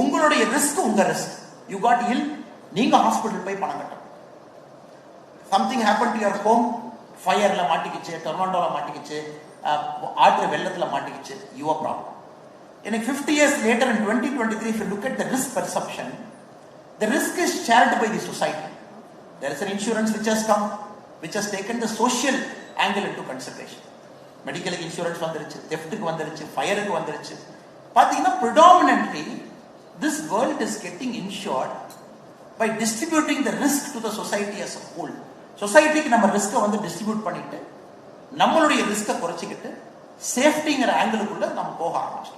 உங்களுடைய risk உங்க ரிஸ்க். You got ill, நீங்க ஹாஸ்பிட்டல் போய் பணம் கட்டணும். Something happened to your home, ஃபயர்ல மாட்டிக்கிச்சு, டொர்னாடோல மாட்டிக்கிச்சு, ஆற்று வெள்ளத்துல மாட்டிக்கிச்சு, your problem. In 50 years later, in 2023, if you look at the risk perception, the risk is shared by the society. There is an insurance which has come, which has taken the social angle into consideration. Medical insurance வந்துருச்சு, theft-க்கு வந்துருச்சு, fire-க்கு வந்துருச்சு. பாத்தீங்கன்னா predominantly this world is getting insured by distributing the risk to the society as a whole. சொசைட்டிக்கு நம்ம ரிஸ்கை வந்து distribute பண்ணிட்டு நம்மளுடைய ரிஸ்கை குறைச்சிக்கிட்டு சேஃப்டிங்கிற ஆங்கிளுக்குள்ள நம்ம போக ஆரம்பிச்சோம்.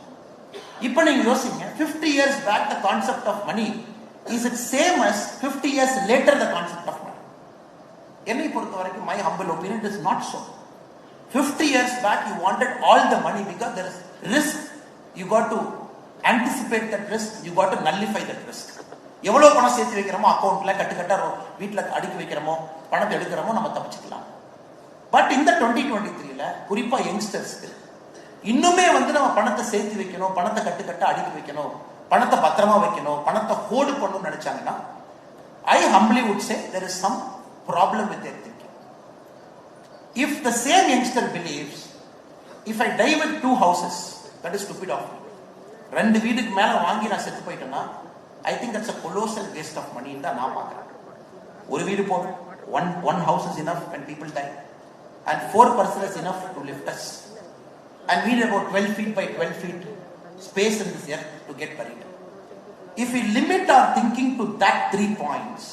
இப்போ நீங்க யோசிங்க, 50 years back the concept of money, is it same as 50 years later the concept of money? என்னை பொறுத்த வரைக்கும், my humble opinion, it is not so. 50 years back you wanted all the money because there is risk. You got to anticipate that risk, you got to nullify that risk. எவ்வளவு பணம் சேர்த்து வைக்கிறோமோ அக்கௌண்ட்ல கட்டுக்கட்டா வீட்டுல அடுக்கி வைக்கிறோமோ பணத்தை எடுக்கிறோமோ நம்ம தப்பிச்சுக்கலாம். பட் இந்த 2023ல குறிப்பா யங்ஸ்டர்ஸ்க்கு இன்னுமே வந்து நம்ம பணத்தை சேர்த்து வைக்கணும், பணத்தை கட்டுக்கட்டா அடுக்கி வைக்கணும், பணத்தை பத்திரமா வைக்கணும், பணத்தை ஹோல்டு பண்ணணும்னு நினைச்சாங்கன்னா, I humbly would say there is some problem with their thinking. If the same youngster believes, if I die with 2 houses, that is stupid of me. 2 வீடுக்கு மேல வாங்கி நான் செத்து போயிட்டேன்னா, I think that's a colossal waste of money in the நான் பார்க்கிறேன். ஒரு வீடு போதும், one house is enough when people die, and 4 persons is enough to lift us, and we need about 12 feet by 12 feet space in this earth to get buried. If we limit our thinking to that 3 points,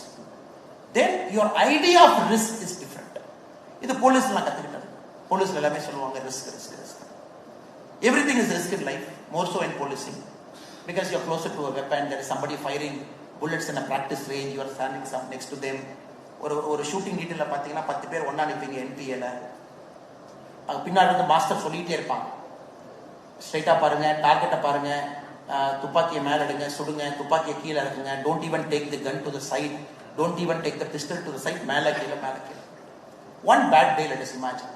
then your idea of risk is different. இது போலீஸ்லாம் கத்துக்கிட்டது. போலீஸ்ல எல்லாமே சொல்லுவாங்க risk risk risk. Everything is risk in life, more so in policing. Because you are closer to a weapon, there is somebody firing bullets in a practice range, you are standing next to them. ஒரு shooting டீட்டெயில பார்த்தீங்கன்னா 10 பேர் ஒண்ணா நிற்பீங்க NPAல. பின்னாடி வந்து master சொல்லிட்டே இருப்பாங்க, ஸ்ட்ரைட்டா பாருங்க, டார்கெட்டை பாருங்க, துப்பாக்கியை மேல எடுங்க, சுடுங்க, துப்பாக்கியை கீழே இருக்குங்க, don't even take the gun to the side, don't even take the pistol to the side, மேல கீழே மேல கீழே. One bad day, let us imagine.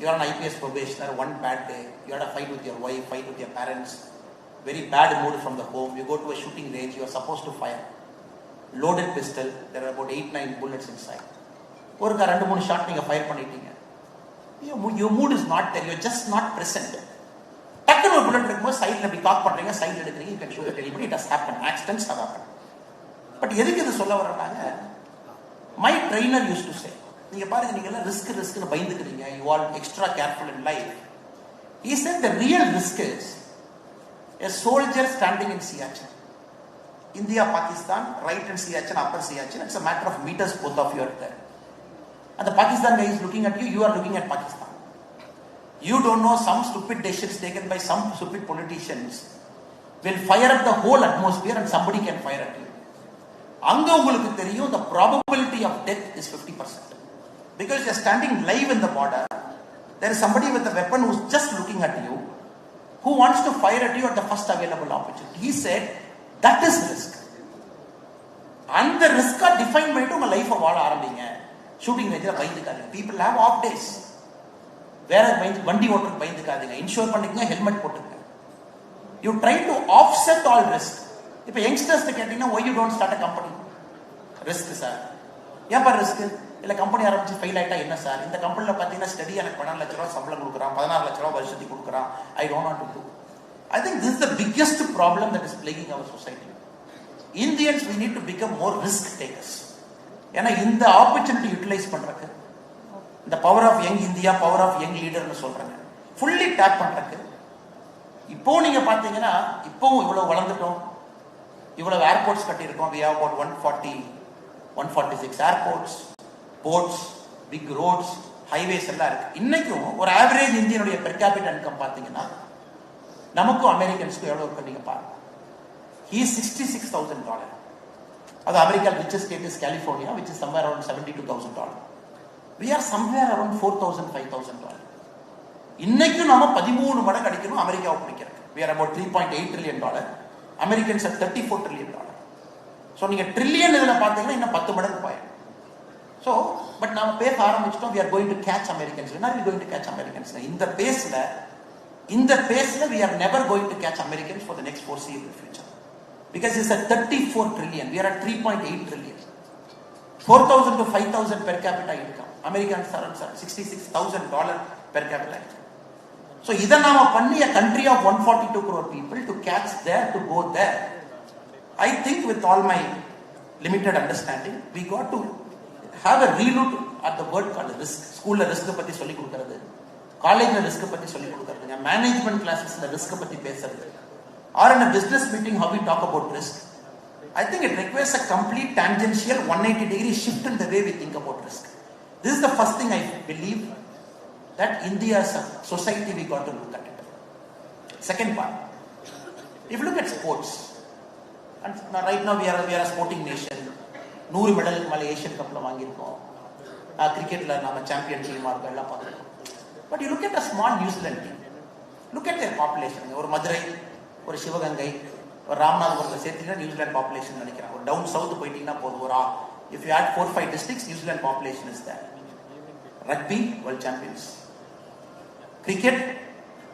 You are an IPS probationer, one bad day, you had a fight with your wife, fight with your parents, very bad mood from the home, you go to a shooting range, you are supposed to fire. Loaded pistol, there are about 8-9 bullets inside. ஒருக்கா 2-3 shot நீங்க fire பண்ணிட்டீங்க. Your mood is not there, you are just not present. டக்குனு ஒரு bullet இருக்கும்போது சைடில் இப்படி காக் பண்றீங்க, சைடில் எடுக்கிறீங்க, you can shoot at anybody, it has happened, accidents have happened. But எதுக்கு இது சொல்ல வர்றாங்க? My trainer used to say, நீங்க பாருங்க, நீங்க எல்லாம் ரிஸ்க்னு பயந்துக்கிறீங்க, you are extra careful in life. He said the real risk is a soldier standing in Siachen. India, Pakistan, right in Siachen, upper Siachen, it's a matter of meters, both of you are there. And the Pakistan guy is looking at you, you are looking at Pakistan. You don't know, some stupid decisions taken by some stupid politicians will fire up the whole atmosphere and somebody can fire at you. அங்க உங்களுக்கு தெரியும், the probability of death is 50%. Because you are standing live in the border, there is somebody with a weapon who is just looking at you, who wants to fire at you at the first available opportunity. He said, that is risk. And the risk are defined by உங்க life வாழ ஆரம்பிங்க. Shooting ரேஞ்சில் பயந்துக்காதீங்க. People have off days. வேற வண்டி ஓட்டுறது பயந்துக்காதீங்க. Insure பண்ணிக்கங்க, helmet போட்டுங்க. You try to offset all risk. இப்போ யங்ஸ்டர்ஸ் கேட்டீங்கன்னா, why you don't start a company? Risk sir. ஏன் பாரு ரிஸ்க்? இல்ல கம்பெனி ஆரம்பிச்சு ஃபெயில் ஆயிட்டா என்ன சார்? இந்த கம்பெனில பாத்தீங்கன்னா ஸ்டடி எனக்கு 12 லட்ச ரூபாய் சம்பளம் கொடுக்குறான், 16 லட்ச ரூபாய் வருஷத்துக்கு கொடுக்குறான். I don't want to do. I think this is the biggest problem that is plaguing our society. Indians, we need to become more risk takers. ஏன்னா இந்த ஆப்பர்ச்சுனிட்டி யூட்டிலைஸ் பண்றதுக்கு, இந்த power of young India, power of young லீடர்னு சொல்றாங்க, fully tape பண்றதுக்கு. இப்போ நீங்க பாத்தீங்கன்னா, இப்போ இவ்வளவு வளர்ந்துட்டோம், இவ்வளவு ஏர்போர்ட்ஸ் கட்டியிருக்கோம். We have about 146 airports, ports, big roads, highways எல்லாம் இருக்கு. இன்னைக்கும் ஒரு ஆவரேஜ் இந்தியனுடைய பெர் கேபிட்டல் இன்கம் பார்த்தீங்கன்னா நமக்கும் அமெரிக்கன்ஸ்க்கும் எவ்வளவு இருக்கு நீங்க பாருங்க. He is $66,000. அது America richest state is California, which is somewhere around $72,000. We are somewhere around $4,000, $5,000. இன்னைக்கும் நாம 13 மடங்கு அடிக்கணும் அமெரிக்காவை பிடிக்கிறது. We are about $3.8 trillion. Americans are $34 trillion. So நீங்க ட்ரில்லியன் இதுல பாத்தீங்கன்னா இன்னும் 10 மடங்கு போயிடும். ஸோ பட் நாம பேச ஆரம்பிச்சிட்டோம். we are going to catch Americans. When are we going to catch Americans? இந்த பேஸ்ல we are never going to catch Americans for the next foreseeable future. Because it's a 34 trillion. We are at 3.8 trillion. 4,000 to 5,000 per capita income. Americans are $66,000 per capita income. So இதை நாம பண்ணி a country of 142 crore people to catch there, to go there. I think with all my limited understanding, we got to have a relook at the word called risk. School la risk பத்தி சொல்லி கொடுக்கிறது, காலேஜ்ல risk பத்தி சொல்லி கொடுக்கிறது, management கிளாஸஸ்ல risk பத்தி பேசுறது, or in a business meeting how we talk about risk. I think it requires a complete tangential 180-degree shift in the way we think about risk. This is the first thing I believe, that India as a society we got to look at it. Second part, if you look at sports, and right now we are a sporting nation. 100 மெடலுக்கு மேலே Asian கப்ல வாங்கியிருக்கோம். கிரிக்கெட்ல நம்ம champion டீமா இருக்கோம், எல்லாம் பார்த்துருக்கோம். But you look at a small New Zealand team, look at their population. ஒரு மதுரை, ஒரு சிவகங்கை, ஒரு ராமநாதபுரத்தை சேர்த்தீங்கன்னா நியூசிலாந்து பாப்புலேஷன் நினைக்கிறேன். ஒரு டவுன் சவுத் போயிட்டீங்கன்னா போதும். ஒரு if you add 4-5 districts, New population is there. Rugby, world champions. Cricket,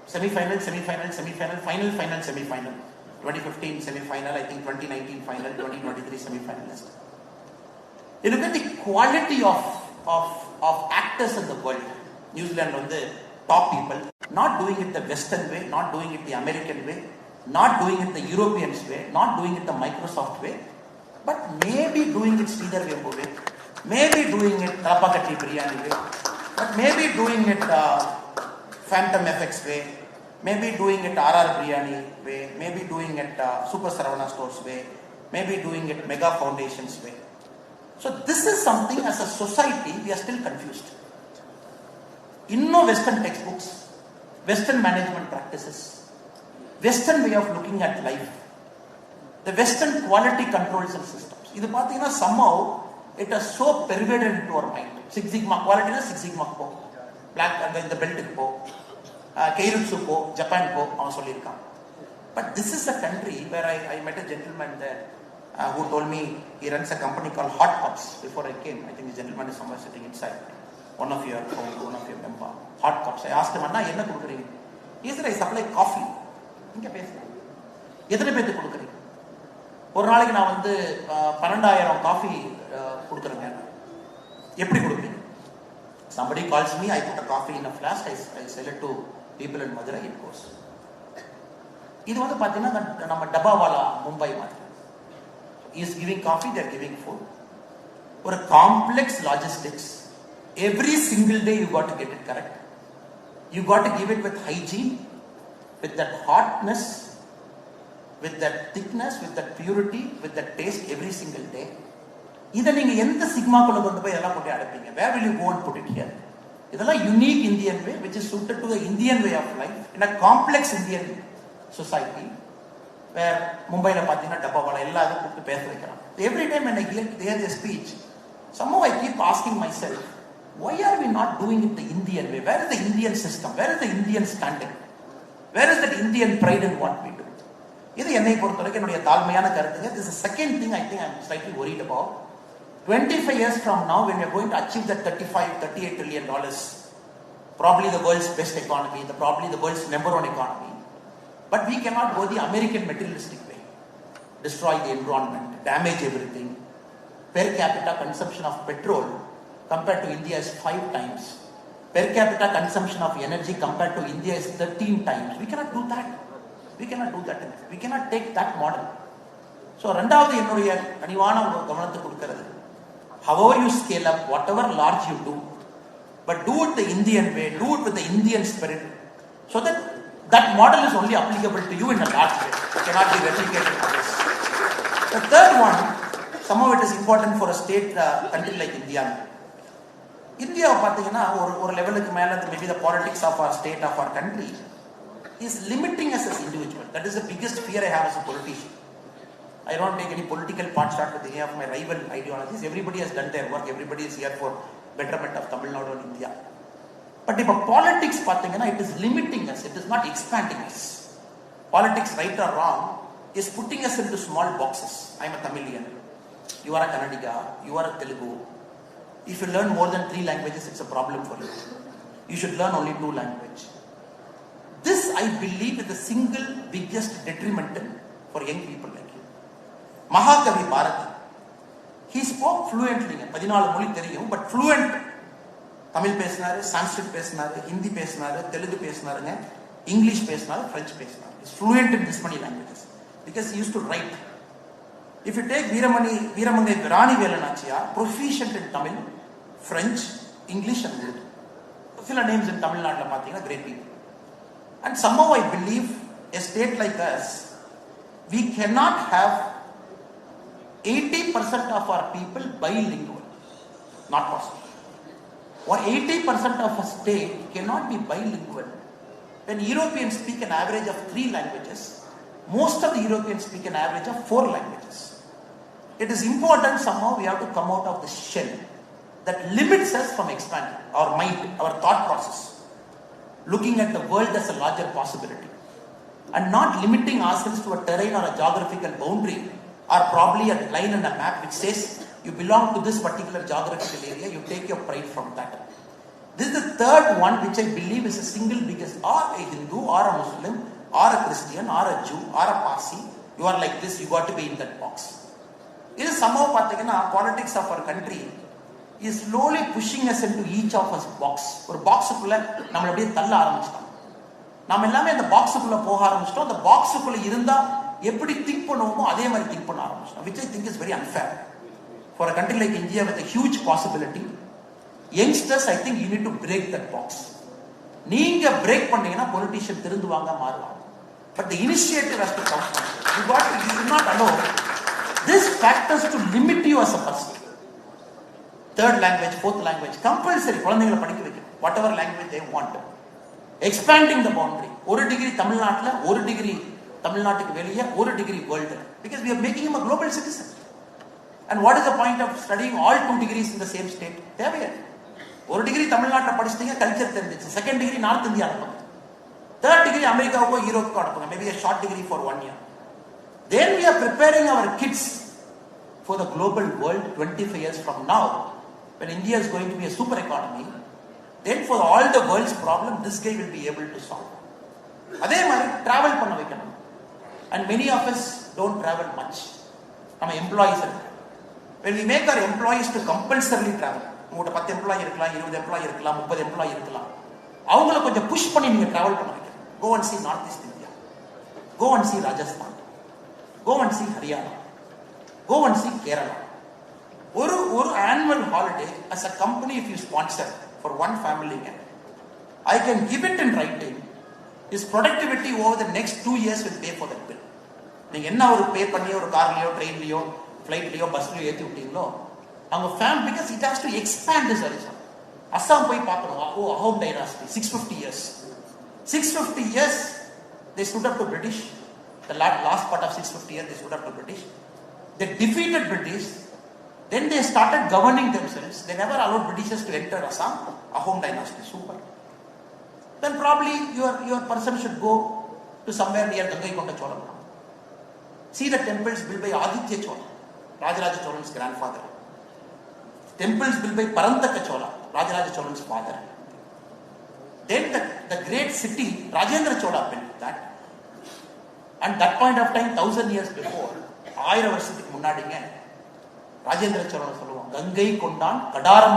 semi-final, final, semi-final. 2015 semi-final, I think 2019 final, 2023 semi-finalist. You look at the quality of actors in the world. New Zealand on the top people, not doing it the Western way, not doing it the American way, not doing it the Europeans way, not doing it the Microsoft way, but maybe doing it Sridhar Vembu way, maybe doing it Tapakati Biryani way, but maybe doing it Phantom FX way, maybe doing it RR Biryani way, maybe doing it Super Saravana Stores way, maybe doing it Mega Foundations way. So this is something as a society we are still confused. No Western textbooks, Western management practices, Western way of looking at life, the Western quality controls and systems. This pathina somehow it has so pervaded into our mind. Six Sigma quality na Six Sigma po, black and then the belt po, Keirutsu po, Japan po, avan sollirukkan. But this is a country where I met a gentleman there who told me he runs a company called Hot Cups. Before I came, I think the gentleman is somewhere sitting inside. One of your member. Hot Cups. I asked him, Anna, enna kudukkureenga? He said, I supply coffee. Inga pesanga. எத்தனை பேருக்கு கொடுக்குறீங்க? ஒரு நாளைக்கு நான் வந்து 12,000 coffee கொடுக்குறேங்க. எப்படி கொடுப்பீங்க? Somebody calls me, I put a coffee in a flask, I sell it to people in Madurai, it goes. இது வந்து பார்த்தீங்கன்னா நம்ம டப்பாவாலா மும்பை மாதிரி. He is giving coffee, they are giving food. ஒரு complex logistics. Every single day you got to get it correct. You got to give it with hygiene, with that hotness, with that thickness, with that purity, with that taste every single day. இதை நீங்க எந்த சிக்மாக்குள்ள கொண்டு போய் இதெல்லாம் போட்டு அடைப்பீங்க? Where will you go and put it here? இதெல்லாம் unique Indian way, which is suited to the Indian way of life in a complex Indian society, where மும்பைல பார்த்தீங்கன்னா டப்பாவாலா எல்லாரும் கூப்பிட்டு பேச வைக்கிறாங்க. Every time when I hear their speech, somehow I keep asking myself, why are we not doing it the Indian way? Where is the Indian system? Where is the Indian standard? Where is that Indian pride in what we do? இது என்னை பொறுத்தவரைக்கும் என்னுடைய தாழ்மையான கருத்துங்க. This is the second thing I think I'm slightly worried about. 25 years from now, when we are going to achieve that $38 trillion, probably the world's best economy, probably the world's number one economy, but we cannot go the American materialistic way. Destroy the environment, damage everything. Per capita consumption of petrol compared to India is 5 times. Per capita consumption of energy compared to India is 13 times. We cannot do that. We cannot do that. We cannot take that model. So, ரெண்டாவது என்னுடைய கனிவான கவனத்தை கொடுக்கிறது, however you scale up, whatever large you do, but do it the Indian way, do it with the Indian spirit, so that that model is only applicable to you in a large way. It cannot be replicated to this. The third one, somehow it is important for a state country like India. இந்தியாவை பார்த்தீங்கன்னா ஒரு லெவலுக்கு மேலே maybe the politics of our state of our country is limiting us as individual. That is the biggest fear I have as a politician. I don't take any political part shot with any of my rival ideologies. Everybody has done their work. Everybody is here for betterment of Tamil Nadu and India. But if a politics pathina, it is limiting us. It is not expanding us. Politics, right or wrong, is putting us into small boxes. I am a Tamilian. You are a Kannadiga. You are a Telugu. If you learn more than 3 languages, it's a problem for you. You should learn only 2 languages. This, I believe, is the single biggest detrimental for young people like you. Mahakavi Bharati. He spoke fluently. 14 மொழி தெரியும், but fluent. Tamil பேசினாரு, சான்ஸ்கிரிட் பேசினாரு, ஹிந்தி பேசினாரு, Telugu பேசினாருங்க, English பேசினாரு, French பேசினாரு. He's fluent in this many languages because he used to write. If you take Veeramangai Virani Velanachiyar, proficient in Tamil, French, English and Urdu. Fill names in Tamil Nadu pathina great people. And somehow I believe a state like us, we cannot have 80% of our people bilingual. Not possible. Or 80% of a state cannot be bilingual. When Europeans speak an average of 3 languages, most of the Europeans speak an average of 4 languages. It is important somehow we have to come out of the shell that limits us from expanding our mind, our thought process, looking at the world as a larger possibility, and not limiting ourselves to a terrain or a geographical boundary, or probably a line and a map which says you belong to this particular geographical area, you take your pride from that. This is the third one which I believe is a single biggest, or a Hindu, or a Muslim, or a Christian, or a Jew, or a Parsi, you are like this, you got to be in that box. This is somehow politics of our country is slowly pushing us into each of us box. ஒரு பாக்ஸுக்குள்ள நம்மள அப்படியே தள்ள ஆரம்பிச்சிட்டோம். நாம எல்லாமே அந்த பாக்ஸுக்குள்ள போக ஆரம்பிச்சிட்டோம். அந்த பாக்ஸுக்குள்ள இருந்தா எப்படி திங்க் பண்ணுவோமோ அதே மாதிரி திங்க் பண்ண ஆரம்பிச்சிட்டோம். Which I think is very unfair. For a country like India with a huge possibility, youngsters, I think you need to break that box. நீங்க break பண்ணீங்கன்னா politician திருந்துவாங்க, மாறுவாங்க. But the initiative has to come from you. You should not allow these factors to limit you as a person. 3rd language, 4th language, compulsory. குழந்தைகளை படிக்க வைக்கணும். Whatever language they want. Expanding the boundary. 1 degree தமிழ்நாட்டுல, 1 degree தமிழ்நாட்டுக்கு வெளியே, 1 degree world. Because we are making him a global citizen. And what is the point of studying all 2 degrees in the same state? தேவையில்லை. 1 degree தமிழ்நாட்டில் படிச்சிட்டீங்க, culture தெரிஞ்சிச்சு. 2nd degree north India அனுப்புங்க. 3rd degree அமெரிக்காவுக்கோ யூரோப்புக்கோ அனுப்புங்க. Maybe a short degree for 1 year. Then we are preparing our kids for the global world 25 years from now. When India is going to be a super economy, then for all the world's problem, this guy will be able to solve. அதே மாதிரி travel பண்ண வைக்கணும். And many of us don't travel much. நம்ம employees இருக்கு. When we make our employees to compulsorily travel, உங்கள்கிட்ட 10 employee இருக்கலாம், 20 employee இருக்கலாம், 30 employee இருக்கலாம், அவங்கள கொஞ்சம் புஷ் பண்ணி நீங்க டிராவல் பண்ண வைக்கணும். Go and see North East India. Go and see Rajasthan. Go and see Haryana. Go and see Kerala. ஒரு annual holiday as a company if you sponsor for one family, I can give it in writing. His productivity over the next 2 years will pay for that bill. நீங்க என்ன ஒரு பே பண்ணி ஒரு கார்லயோ, ட்ரெயின்லயோ, ஃப்ளைட்லயோ, பஸ்லயோ ஏத்தி விட்டீங்களோ அவங்க fame, because it has to expand this horizon. Assam போய் பார்க்கணும். Ahom dynasty 650 years. 650 years they stood up to British. The last part of 650 years they stood up to British. They defeated British. Then they started governing themselves. They never allowed Britishers to enter Assam. Ahom dynasty, super. Then probably your person should go to somewhere near Gangaikonda Chola. See the temples built by Aditya Chola, Rajaraja Cholan's grandfather. Temples built by Parantaka Chola, Rajaraja Cholan's father. Then the great city, Rajendra Chola built that. And that point of time, 1000 years before, 1000 வருஷத்துக்கு முன்னாடிங்க ராஜேந்திர சோழன் சொல்லுவாங்க, கங்கை கொண்டான் கடாரம்